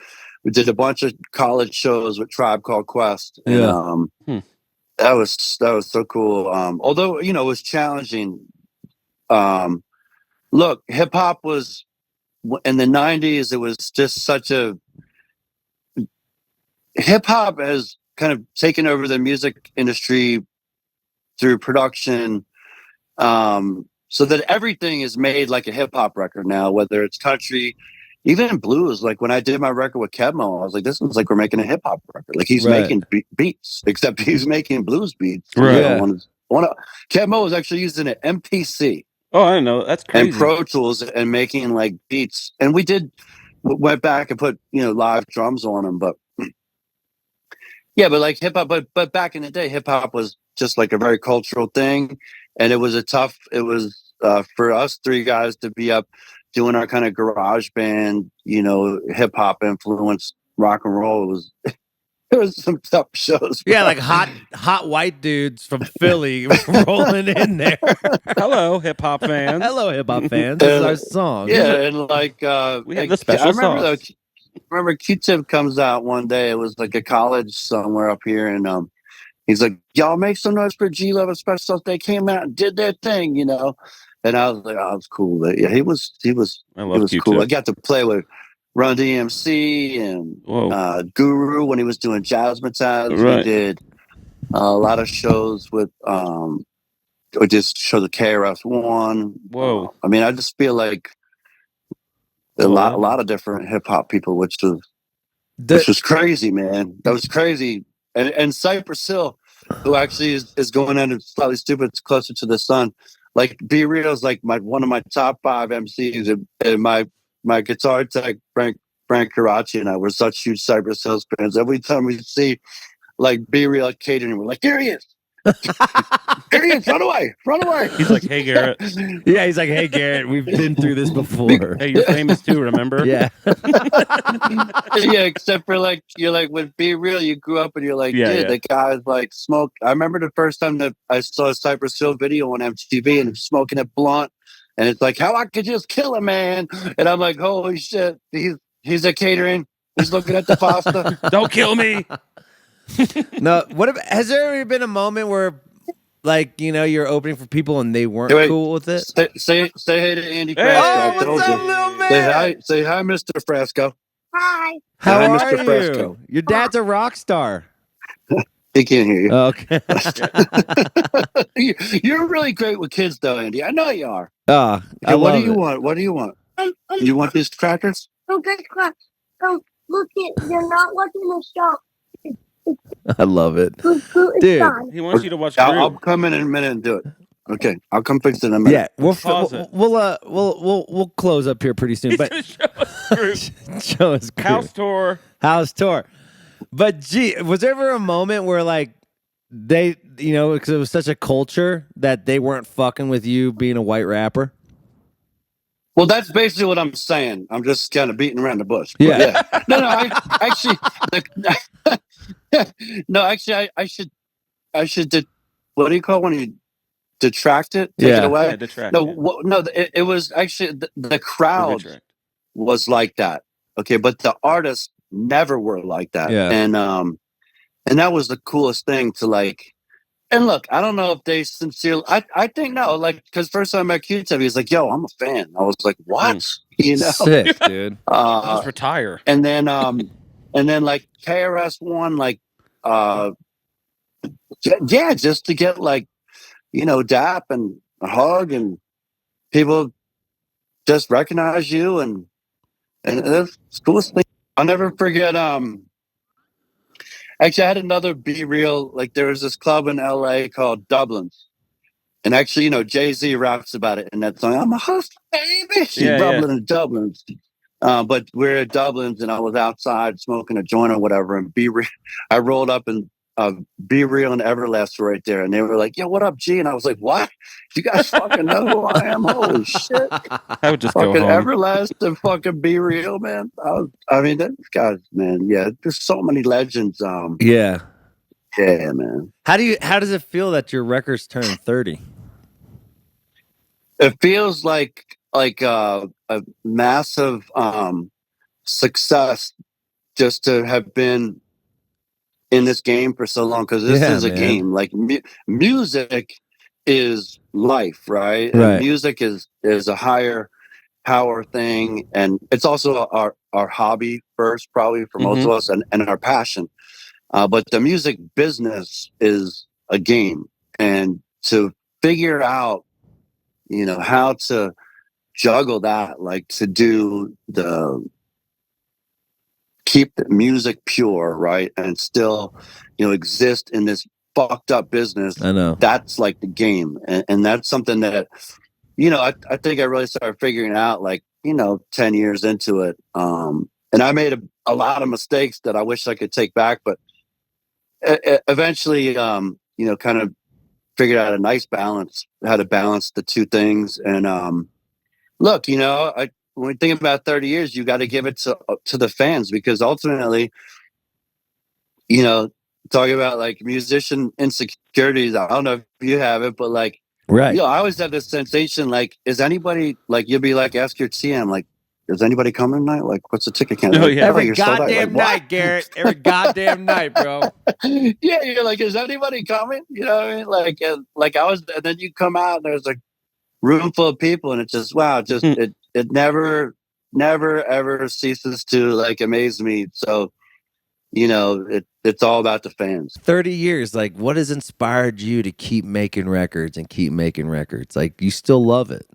we did a bunch of college shows with Tribe Called Quest. And, that was so cool. Although it was challenging. Look, hip hop was in the '90s. It was just such a hip hop has kind of taken over the music industry through production. So that everything is made like a hip hop record now, whether it's country, even blues. Like when I did my record with Kevmo, I was like, this is like we're making a hip hop record. Like he's making beats, except he's making blues beats. Right. Kevmo was actually using an MPC. Oh, I didn't know. That's crazy. And Pro Tools and making like beats. And we went back and put, live drums on them. But yeah, but like hip hop, but back in the day, hip hop was just like a very cultural thing. And it was for us three guys to be up doing our kind of garage band, hip hop influenced rock and roll. It was some tough shows. Yeah, like hot white dudes from Philly rolling in there. Hello, hip hop fans. Hello, hip hop fans. This is our song. Yeah, and like we have the special sauce. Remember Q-Tip comes out one day. It was like a college somewhere up here, and he's like, "Y'all make some noise for G-Level Special Sauce." They came out and did their thing, And I was like, "Oh, it's cool." But yeah, he was cool. I got to play with Run DMC and Guru when he was doing Jazzmatazz. Right. We did a lot of shows with we just showed the KRS-One. Whoa! I mean, I just feel like a lot of different hip hop people, which was crazy, man. That was crazy. And Cypress Hill, who actually is going under Slightly Stupid, Closer to the Sun. Like Be Real is like one of my top 5 MCs, and my guitar tech Frank Karachi and I were such huge Cypress Hill fans. Every time we see like Be Real at catering, we're like, there he is. There he is, run away. He's like, hey Garrett. Yeah, he's like, hey Garrett, we've been through this before. Hey, you're famous too, remember? Yeah. Yeah, except for like you're like with Be Real, you grew up and you're like, the guy's like smoke. I remember the first time that I saw a Cypress Hill video on MTV and he's smoking a blunt, and it's like how I could just kill a man, and I'm like, holy shit, he's at catering, he's looking at the pasta. Don't kill me. No, has there ever been a moment where, like, you're opening for people and they weren't cool with it? Say hey to Andy Frasco. Oh, what's up, little man? Say hi, Mr. Frasco. Hi. How are Mr. you? Frasco. Your dad's a rock star. He can't hear you. Okay. You're really great with kids, though, Andy. I know you are. I Okay, what do love you it. want? What do you want? You want these crackers? Okay, crack. Oh, look it. You're not watching the show. I love it, Groot is dude. gone. He wants you to watch I'll Groot. come in a minute and do it. Okay, I'll come fix it in a minute. Yeah, we'll Pause it. we'll close up here pretty soon. He's But gonna show us Groot. show us Groot. House tour. But gee, was there ever a moment where like they, because it was such a culture that they weren't fucking with you being a white rapper? Well, that's basically what I'm saying. I'm just kind of beating around the bush. Yeah. No, actually, no, actually, I should. What do you call it when you detract it? Take it away? Yeah, detract. No, no, it was actually the crowd was like that. Okay, but the artists never were like that. Yeah. And that was the coolest thing to like. And look, I don't know if they sincerely. I think no, like because first time I met Q-Tip, he was like, "Yo, I'm a fan." I was like, "What?" Sick, dude. Just retire. And then like KRS-One, like, yeah, just to get like, dap and a hug and people just recognize you and that's the coolest thing. I'll never forget. Actually, I had another Be Real. Like there was this club in LA called Dublin's. And actually, Jay-Z raps about it in that song. I'm a hustler, baby. She's bubbling in Dublin's. But we're at Dublin's and I was outside smoking a joint or whatever. And I rolled up and Be Real and Everlast were right there. And they were like, "Yo, what up, G?" And I was like, "What? You guys fucking know who I am? Holy shit." I would just fucking go home. Everlast and fucking Be Real, man. I mean, that guys, man. Yeah, there's so many legends. Yeah. Yeah, man. How does it feel that your records turn 30? It feels like a massive success just to have been in this game for so long, because this is a game. Like music is life, right? And music is a higher power thing, and it's also our hobby first, probably for most of us, and our passion. But the music business is a game, and to figure out how to juggle that, like to do keep the music pure, right? And still, exist in this fucked up business. I know. That's like the game. And that's something that, I think I really started figuring out like, 10 years into it. And I made a lot of mistakes that I wish I could take back, but eventually, kind of figured out a nice balance, how to balance the two things. And look, when we think about 30 years, you got to give it to the fans, because ultimately, talking about like musician insecurities, I don't know if you have it, but like, right. I always have this sensation, like, is anybody, like, you'll be like, ask your TM, like, is anybody coming tonight? Like, what's the ticket count? Oh, yeah. Every goddamn night, Garrett. Every goddamn night, bro. Yeah, you're like, is anybody coming? You know what I mean? Like I was, and then you come out and there's a room full of people, and it's just wow, it never ever ceases to like amaze me. So, it's all about the fans. 30 years, like, what has inspired you to keep making records and keep making records? Like, you still love it.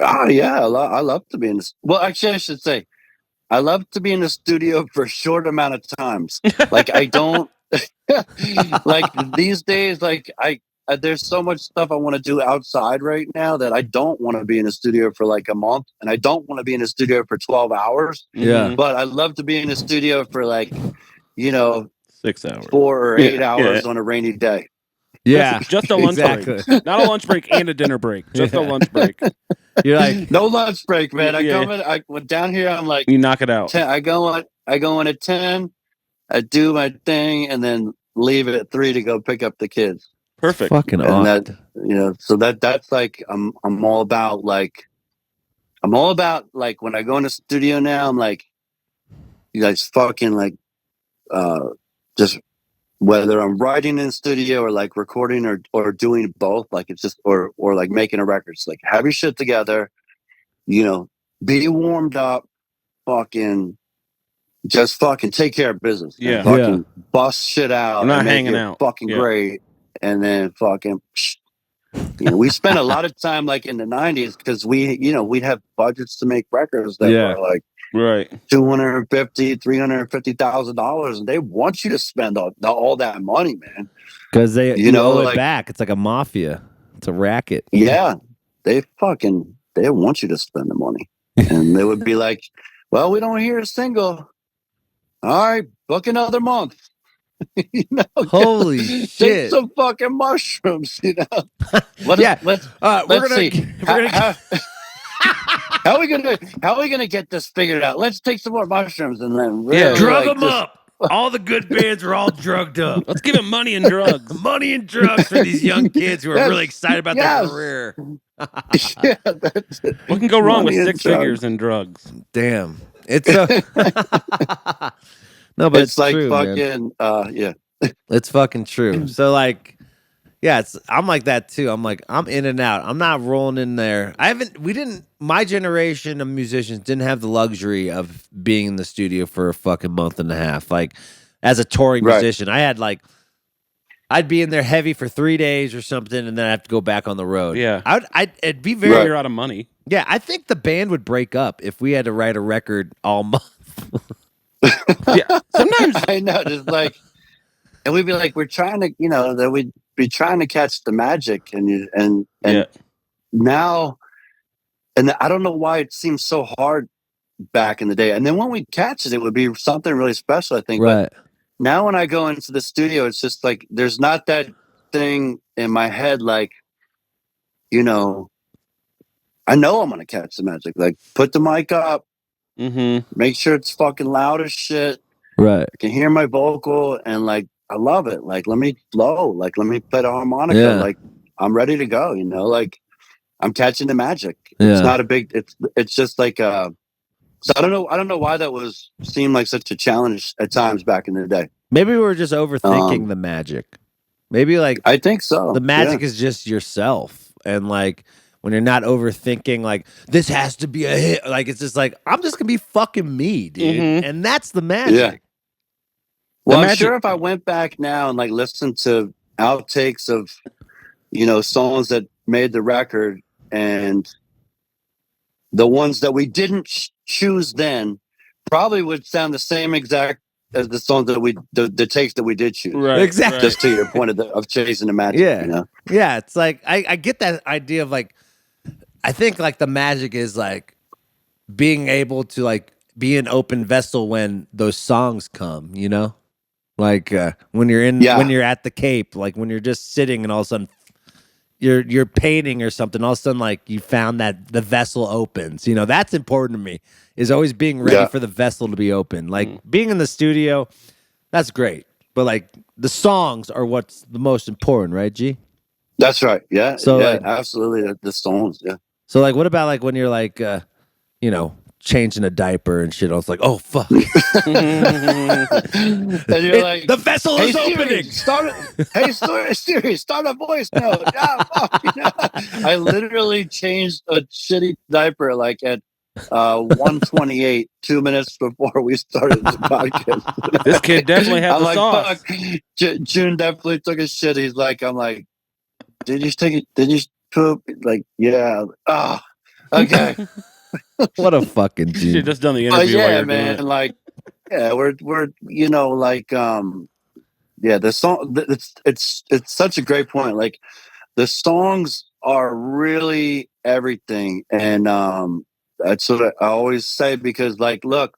Oh yeah, I love to be in this. Well, actually, I should say, I love to be in the studio for a short amount of times. Like I don't like these days. Like there's so much stuff I want to do outside right now that I don't want to be in the studio for like a month, and I don't want to be in the studio for 12 hours. Yeah, but I love to be in the studio for like 6 hours, 4 or 8 hours on a rainy day. Yeah, just a lunch break, not a lunch break and a dinner break, just a lunch break. You're like, no lunch break, man. I went down here. I'm like, you knock it out. 10, I go in at 10. I do my thing, and then leave it at 3 to go pick up the kids. Perfect. Fucking and awesome. That, so that's like I'm all about like when I go in the studio now, I'm like, you guys fucking like just whether I'm writing in the studio or like recording or doing both, like it's just or like making a record. It's like have your shit together, be warmed up, fucking just fucking take care of business. Yeah. And fucking bust shit out. We're not and make hanging it out. Fucking Yeah. great. And then fucking, we spent a lot of time like in the 90s because we'd have budgets to make records that were like right $250,000, $350,000, and they want you to spend all that money, man. Because you owe it like, back. It's like a mafia. It's a racket. Yeah, they want you to spend the money, and they would be like, "Well, we don't hear a single. All right, book another month." Holy take shit! Some fucking mushrooms, Let's see. How are we gonna get this figured out? Let's take some more mushrooms and then drug them up. All the good bands are all drugged up. Let's give them money and drugs. Money and drugs for these young kids who are really excited about their career. Yeah, that's it. What can go wrong with Money and 6 figures and drugs? Damn, it's no, but it's like true, fucking man. It's fucking true. So like, yeah, I'm like that too. I'm like, I'm in and out. I'm not rolling in there. My generation of musicians didn't have the luxury of being in the studio for a fucking month and a half. Like, as a touring musician, I had like, I'd be in there heavy for 3 days or something, and then I have to go back on the road. Yeah. It'd be very You're out of money. Yeah, I think the band would break up if we had to write a record all month. Yeah. Sometimes I know, just like, and we'd be like, we're trying to, that we'd be trying to catch the magic, and now, and I don't know why it seems so hard back in the day. And then when we catch it, it would be something really special, I think. Right. But now when I go into the studio, it's just like there's not that thing in my head, like, I know I'm gonna catch the magic. Like, put the mic up, make sure it's fucking loud as shit. Right. I can hear my vocal, and like, I love it. Like, let me flow. Like, let me play the harmonica. Yeah. Like, I'm ready to go. Like, I'm catching the magic. Yeah. It's not a big. It's just like. So I don't know why that seemed like such a challenge at times back in the day. Maybe we were just overthinking the magic. Maybe like I think so. The magic is just yourself, and like when you're not overthinking, like this has to be a hit. Like it's just like I'm just gonna be fucking me, dude, and that's the magic. Yeah. Well, I'm sure if I went back now and like listened to outtakes of, songs that made the record and the ones that we didn't choose then, probably would sound the same exact as the songs that the takes that we did choose. Right. Exactly. Just to your point of chasing the magic. Yeah. Yeah. It's like I get that idea of like I think like the magic is like being able to like be an open vessel when those songs come, Like when you're when you're at the Cape, like when you're just sitting and all of a sudden you're painting or something, all of a sudden like you found that the vessel opens. That's important to me, is always being ready for the vessel to be open. Like being in the studio, that's great. But like the songs are what's the most important, right, G? That's right. Yeah. So yeah, like, absolutely. The songs, yeah. So like what about like when you're like changing a diaper and shit? I was like, oh fuck. And you're like, the vessel is opening. Siri, start a voice note. Yeah, fuck, I literally changed a shitty diaper like at 1:28, 2 minutes before we started the podcast. This kid definitely had the sauce. Fuck. June definitely took a shit. He's like, I'm like, did you take it? Did you poop? Like, yeah. Oh, okay. What a fucking dude. You should have just done the interview. Yeah, man. Like, yeah, we're like, the song. It's such a great point. Like, the songs are really everything, and that's what I always say, because like, look,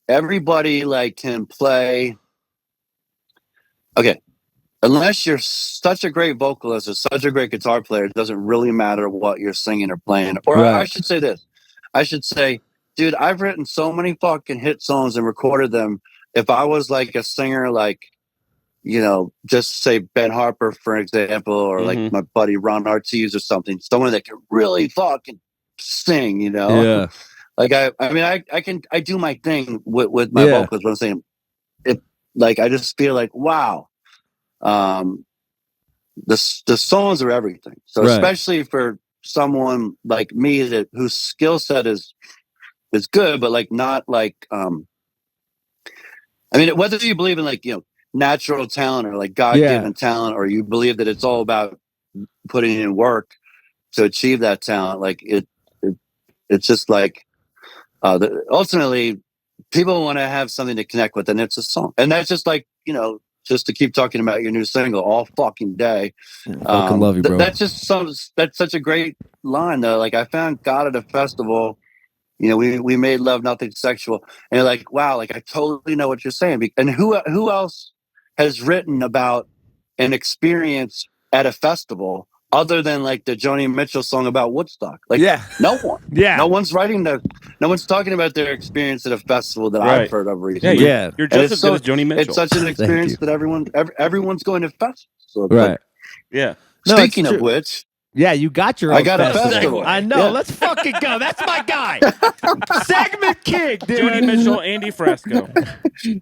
everybody like can play. Okay. Unless you're such a great vocalist or such a great guitar player, it doesn't really matter what you're singing or playing. Or I should say this. I should say, dude, I've written so many fucking hit songs and recorded them. If I was like a singer, like, just say Ben Harper, for example, or like my buddy Ron Artiz or something, someone that can really fucking sing, Yeah. Like, I do my thing with my vocals, but I'm saying, I just feel like, wow. The songs are everything. So especially for someone like me whose skill set is good, but like not like I mean, whether you believe in like, natural talent or like God-given talent, or you believe that it's all about putting in work to achieve that talent, like it's just like ultimately people want to have something to connect with, and it's a song. And that's just like, just to keep talking about your new single all fucking day. Fucking love you, bro. That's such a great line though. Like, I found God at a festival. We made love, nothing sexual. And you're like, wow, like I totally know what you're saying. And who else has written about an experience at a festival other than like the Joni Mitchell song about Woodstock? Like, no one. Yeah. No one's talking about their experience at a festival that I've heard of recently. Yeah. You're just as good as Joni Mitchell. It's such an experience that everyone's going to festivals. So it's Right. like, yeah. Speaking of which, yeah, you got your own I got a festival. I know. Yeah. Let's fucking go. That's my guy. Segment king, dude. Joni Mitchell, Andy Frasco.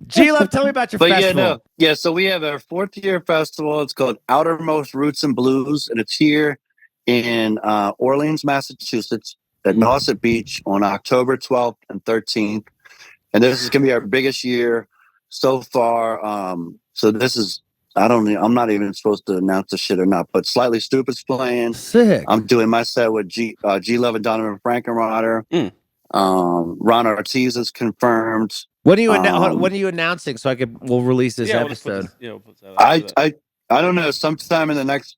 G-Love, tell me about your festival. So we have our 4th year festival. It's called Outermost Roots and Blues, and it's here in Orleans, Massachusetts, at Nauset Beach on October 12th and 13th. And this is going to be our biggest year so far. So this is, I'm not even supposed to announce the shit or not, but Slightly Stupid's playing. Sick. I'm doing my set with G-Love and Donovan Frankenroder. Ron Ortiz is confirmed. What are you announcing so we'll release this episode? I don't know, sometime in the next,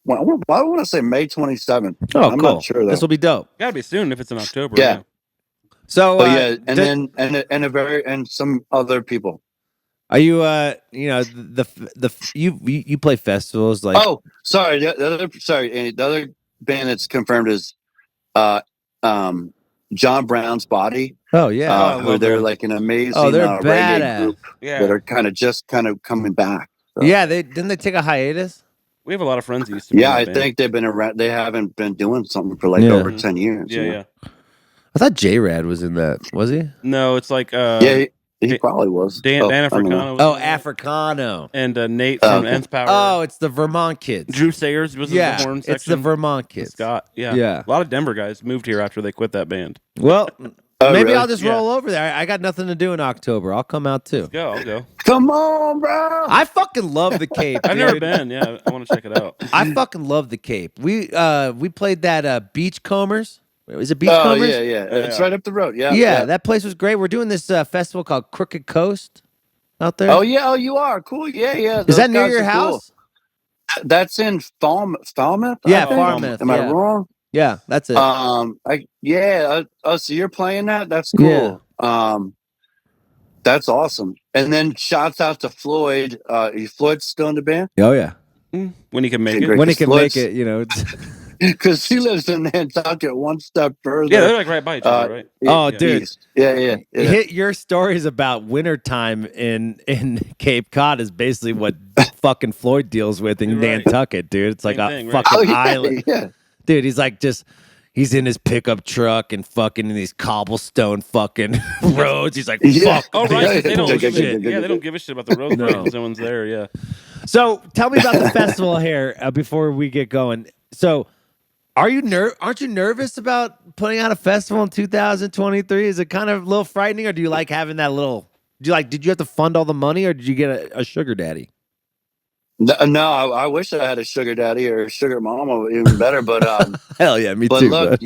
I want to say May 27th. Oh, I'm cool. not sure though. This will be dope. Gotta be soon if it's in October. Yeah. So and some other people. Are you you play festivals like? Oh, sorry. The other band that's confirmed is John Brown's Body. Oh yeah, where they're like an amazing they're reggae group that are kind of coming back. So. Yeah, didn't they take a hiatus? We have a lot of friends who used to be in that band. Think they've been around. They haven't been doing something for like over 10 years. Yeah. I thought J-Rad was in that. Was he? No, it's like he probably was. Dan Africano. Africano. And Nate from Nth Power. Oh, it's the Vermont kids. Drew Sayers was in the horn section. It's the Vermont kids. Scott. Yeah. A lot of Denver guys moved here after they quit that band. Well, maybe really? I'll just roll over there. I got nothing to do in October. I'll come out too. I'll go. Come on, bro. I fucking love the Cape. I've never been. Yeah, I want to check it out. I fucking love the Cape. We played that Beachcombers. Is it Beachcombers? Yeah. It's right up the road. Yeah, that place was great. We're doing this festival called Crooked Coast out there. Oh yeah, you are cool. Yeah. Is that near your house? Cool. That's in Falmouth. Yeah, Falmouth. Am I wrong? Yeah, that's it. So you're playing that? That's cool. Yeah. That's awesome. And then shouts out to Floyd. Is Floyd still in the band? Oh yeah. When he can make it. When he can make it, it's because he lives in Nantucket, one step further. Yeah, they're like right by each other, right? Dude. Yeah. Hit your stories about wintertime in Cape Cod is basically what fucking Floyd deals with in Nantucket, dude. It's like a fucking island. Yeah. Dude, he's in his pickup truck and fucking in these cobblestone fucking roads. He's like, fuck. Oh, right. They don't give a shit about the roads. No one's there, yeah. So tell me about the festival here before we get going. So aren't you nervous about putting out a festival in 2023? Is it kind of a little frightening, or do you like having that little? Did you have to fund all the money, or did you get a sugar daddy? No, I wish I had a sugar daddy or a sugar mama, even better. But hell yeah, me but too. Look,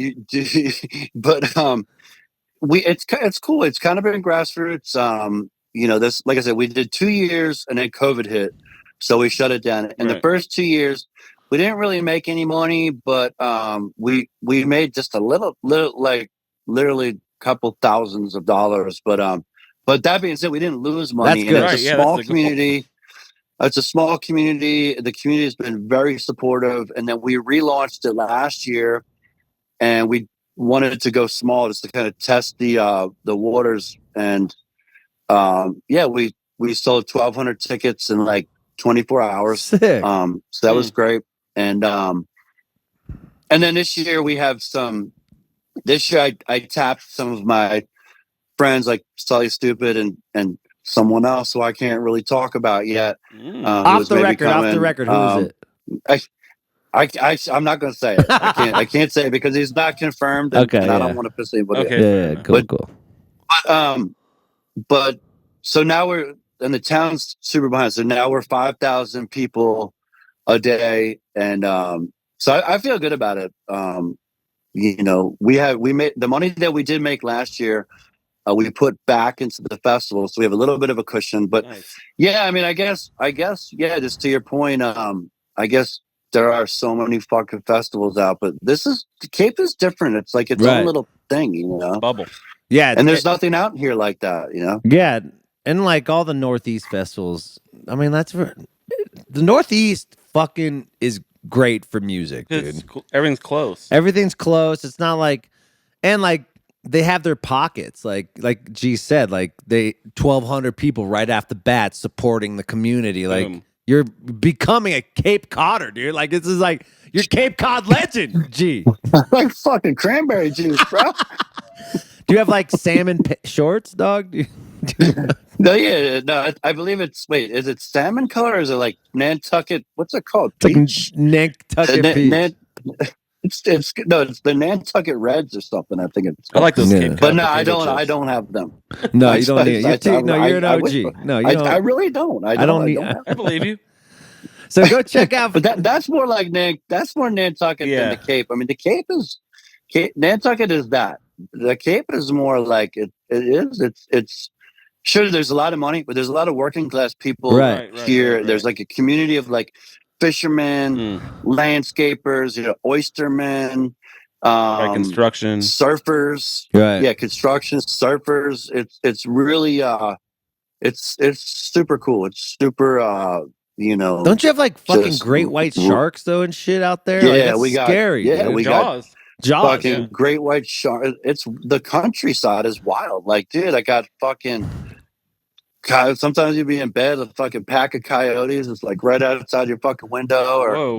it's cool. It's kind of been grassroots. This, like I said, we did 2 years and then COVID hit, so we shut it down. And the first 2 years, we didn't really make any money, but we made just a little, like literally a couple thousands of dollars. But that being said, we didn't lose money. That's good. And it's a small community. It's a small community. The community has been very supportive. And then we relaunched it last year, and we wanted to go small just to kind of test the waters. And we sold 1,200 tickets in like 24 hours. Sick. So that was great. And then this year we have some. This year I tapped some of my friends like Slightly Stupid and someone else who I can't really talk about yet. Off the record, who is it? I'm not going to say it. I can't say it because he's not confirmed. And I don't want to piss anybody off. Yeah, cool. But so now we're and the town's super behind. So now we're 5,000 people a day, and so I feel good about it. We made the money that we did make last year. We put back into the festival, so we have a little bit of a cushion. But yeah, I mean, I guess, yeah. Just to your point, I guess there are so many fucking festivals out, but the Cape is different. It's like its own little thing, Bubble. Yeah, and there's nothing out here like that, Yeah, and like all the Northeast festivals, I mean, that's where the Northeast fucking is great for music, dude. Everything's close. Everything's close. It's not like, and like they have their pockets, like G said, like 1,200 people right off the bat supporting the community. Like you're becoming a Cape Codder, dude. Like this is like you're Cape Cod legend, G. Like fucking cranberry juice, bro. Do you have like salmon shorts, dog? No, I believe it's. Wait, is it salmon color or is it like Nantucket? What's it called? Peach? Nantucket peach. It's the Nantucket Reds or something. I think it's. I like those, but no, I don't have them. No, you don't need. You're an OG. No, you don't. I really don't. I don't need. I believe you. So go check out. But that's more like that's more Nantucket than the Cape. I mean, the Cape is Nantucket is that. The Cape is more like it is. It's sure there's a lot of money, but there's a lot of working class people here. Right. There's like a community of like fishermen, landscapers, oystermen, construction, surfers. Right. Yeah, construction, surfers. It's really it's super cool. It's super Don't you have like fucking great white sharks though and shit out there? Yeah, like, we got scary. Yeah, dude. we Jaws. got fucking great white shark. It's the countryside is wild. Like, dude, I got fucking. Sometimes you'd be in bed, a fucking pack of coyotes is like right outside your fucking window, or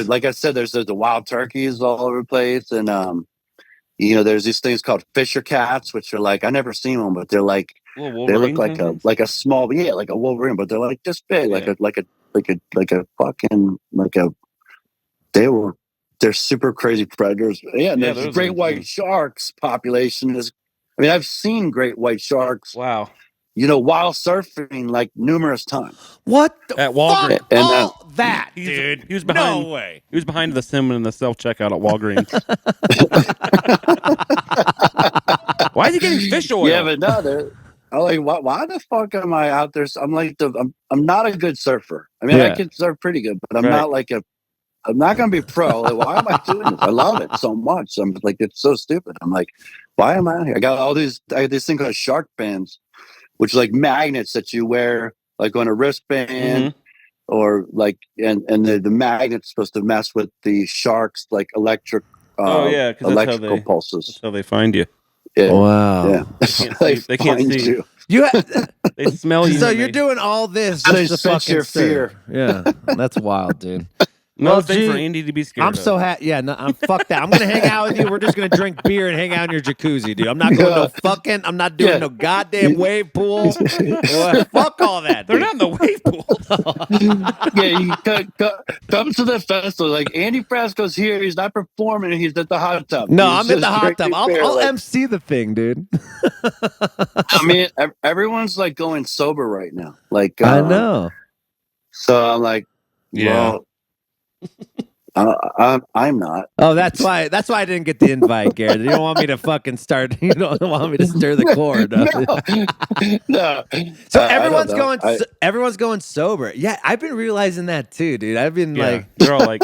like I said, there's the wild turkeys all over the place, and there's these things called fisher cats, which are like I never seen one, but they're like they look like a small, like a wolverine, but they're like this big, they're super crazy predators. Yeah, and there's great white sharks population is. I mean, I've seen great white sharks. Wow. While surfing like numerous times. What at Walgreens? And all that, dude. He was behind. No way. He was behind the sim in the self checkout at Walgreens. Why is he getting fish oil? Yeah, but no, I'm like, why the fuck am I out there? I'm like, I'm not a good surfer. I mean, I can surf pretty good, but I'm not like I'm not gonna be pro. Like, why am I doing this? I love it so much. I'm like, it's so stupid. I'm like, why am I out here? I got this thing called shark bands, which are like magnets that you wear like on a wristband, or like, and the magnet's supposed to mess with the sharks, like electrical pulses. That's how they find you. Yeah. Wow. Yeah. They can't see you. They smell you. So you're doing all this just to fucking your fear. Yeah, that's wild, dude. No thing for Andy to be scared. I'm so happy. Yeah, no, fuck that. I'm gonna hang out with you. We're just gonna drink beer and hang out in your jacuzzi, dude. I'm not going no fucking. I'm not doing no goddamn wave pool. Fuck all that. They're not in the wave pool. You come to the festival. Like Andy Frasco's here. He's not performing. He's at the hot tub. No, I'm at the hot tub. I'll MC the thing, dude. I mean, everyone's like going sober right now. Like I know. So I'm like, well. I'm not. Oh, that's why I didn't get the invite, Garrett. You don't want me to fucking start. You don't want me to stir the cord. No. So everyone's going sober. Yeah, I've been realizing that too, dude. I've been like, they're all like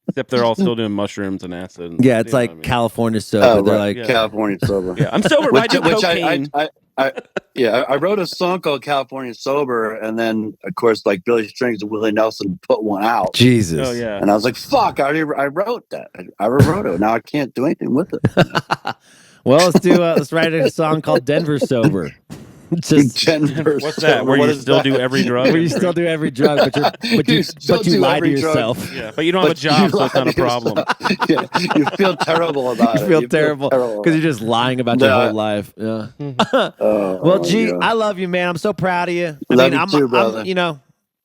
except they're all still doing mushrooms and acid. And it's like California sober. Oh, they're like California sober. Yeah, I'm sober. But I do cocaine. I wrote a song called California Sober, and then of course like Billy Strings and Willie Nelson put one out. Jesus. Oh yeah. And I was like, fuck, I wrote that. I wrote it. Now I can't do anything with it. Well, let's write a song called Denver Sober. Denver What's that? Where you still do every drug? Where you still do every drug, but you lie to yourself. Yeah, but you don't have a job, so it's not a problem. Yeah, you feel terrible about it. You feel terrible because you're just lying about your whole life. Yeah. Well, G, I love you, man. I'm so proud of you. Love you too, brother.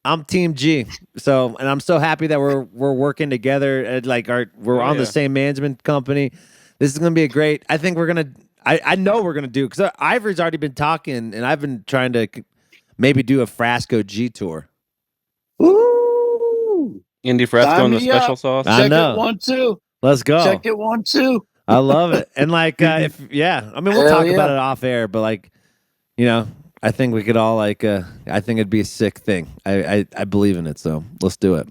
I'm Team G. So, and I'm so happy that we're working together. We're on the same management company. This is gonna be I think we're gonna. I know we're gonna do because Ivory's already been talking, and I've been trying to maybe do a Frasco G tour. Woo! Indy Frasco and the special sauce. I know. Check it 1, 2. Let's go. Check it 1, 2. I love it. And like, I mean, we'll talk about it off air, but like, I think we could all like, I think it'd be a sick thing. I believe in it. So let's do it.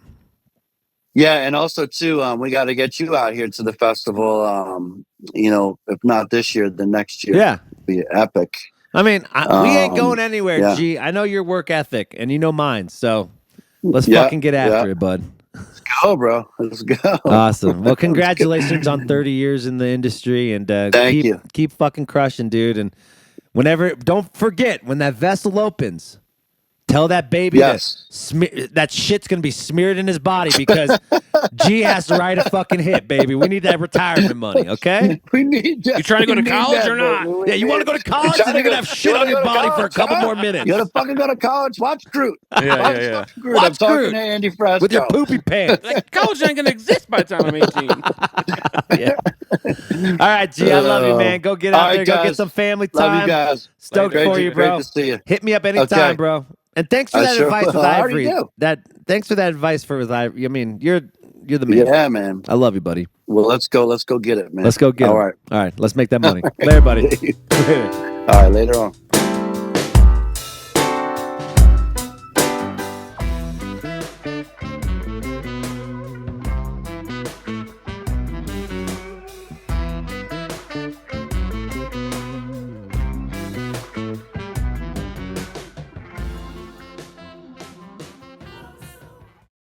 Yeah. And also too, we got to get you out here to the festival. If not this year, then next year. Yeah. It'd be epic. I mean, we ain't going anywhere, yeah. G. I know your work ethic and you know mine. So let's fucking get after it, bud. Let's go, bro. Let's go. Awesome. Well, congratulations on 30 years in the industry, and Thank you. Keep fucking crushing, dude. And don't forget when that vessel opens, tell that baby that shit's gonna be smeared in his body because G has to write a fucking hit, baby. We need that retirement money, okay? We need that. You trying to go to college or not? Yeah, you want to go to college? Then you're gonna have shit on your body for a couple more minutes. You gotta fucking go to college. Watch Groot. Yeah. Groot. I'm talking to Andy Frasco with your poopy pants. Like, college ain't gonna exist by the time I'm 18. Yeah. All right, G. I love you, man. Go get out there. Go get some family time. Love you guys. Stoked for you, bro. Great to see you. Hit me up anytime, bro. And thanks for that advice with I Ivory. Thanks for that advice with Ivory. I mean, you're the man. Yeah, man. I love you, buddy. Well, let's go get it, man. Let's go get it. All right. All right. Let's make that money. Later, buddy. All right, later on.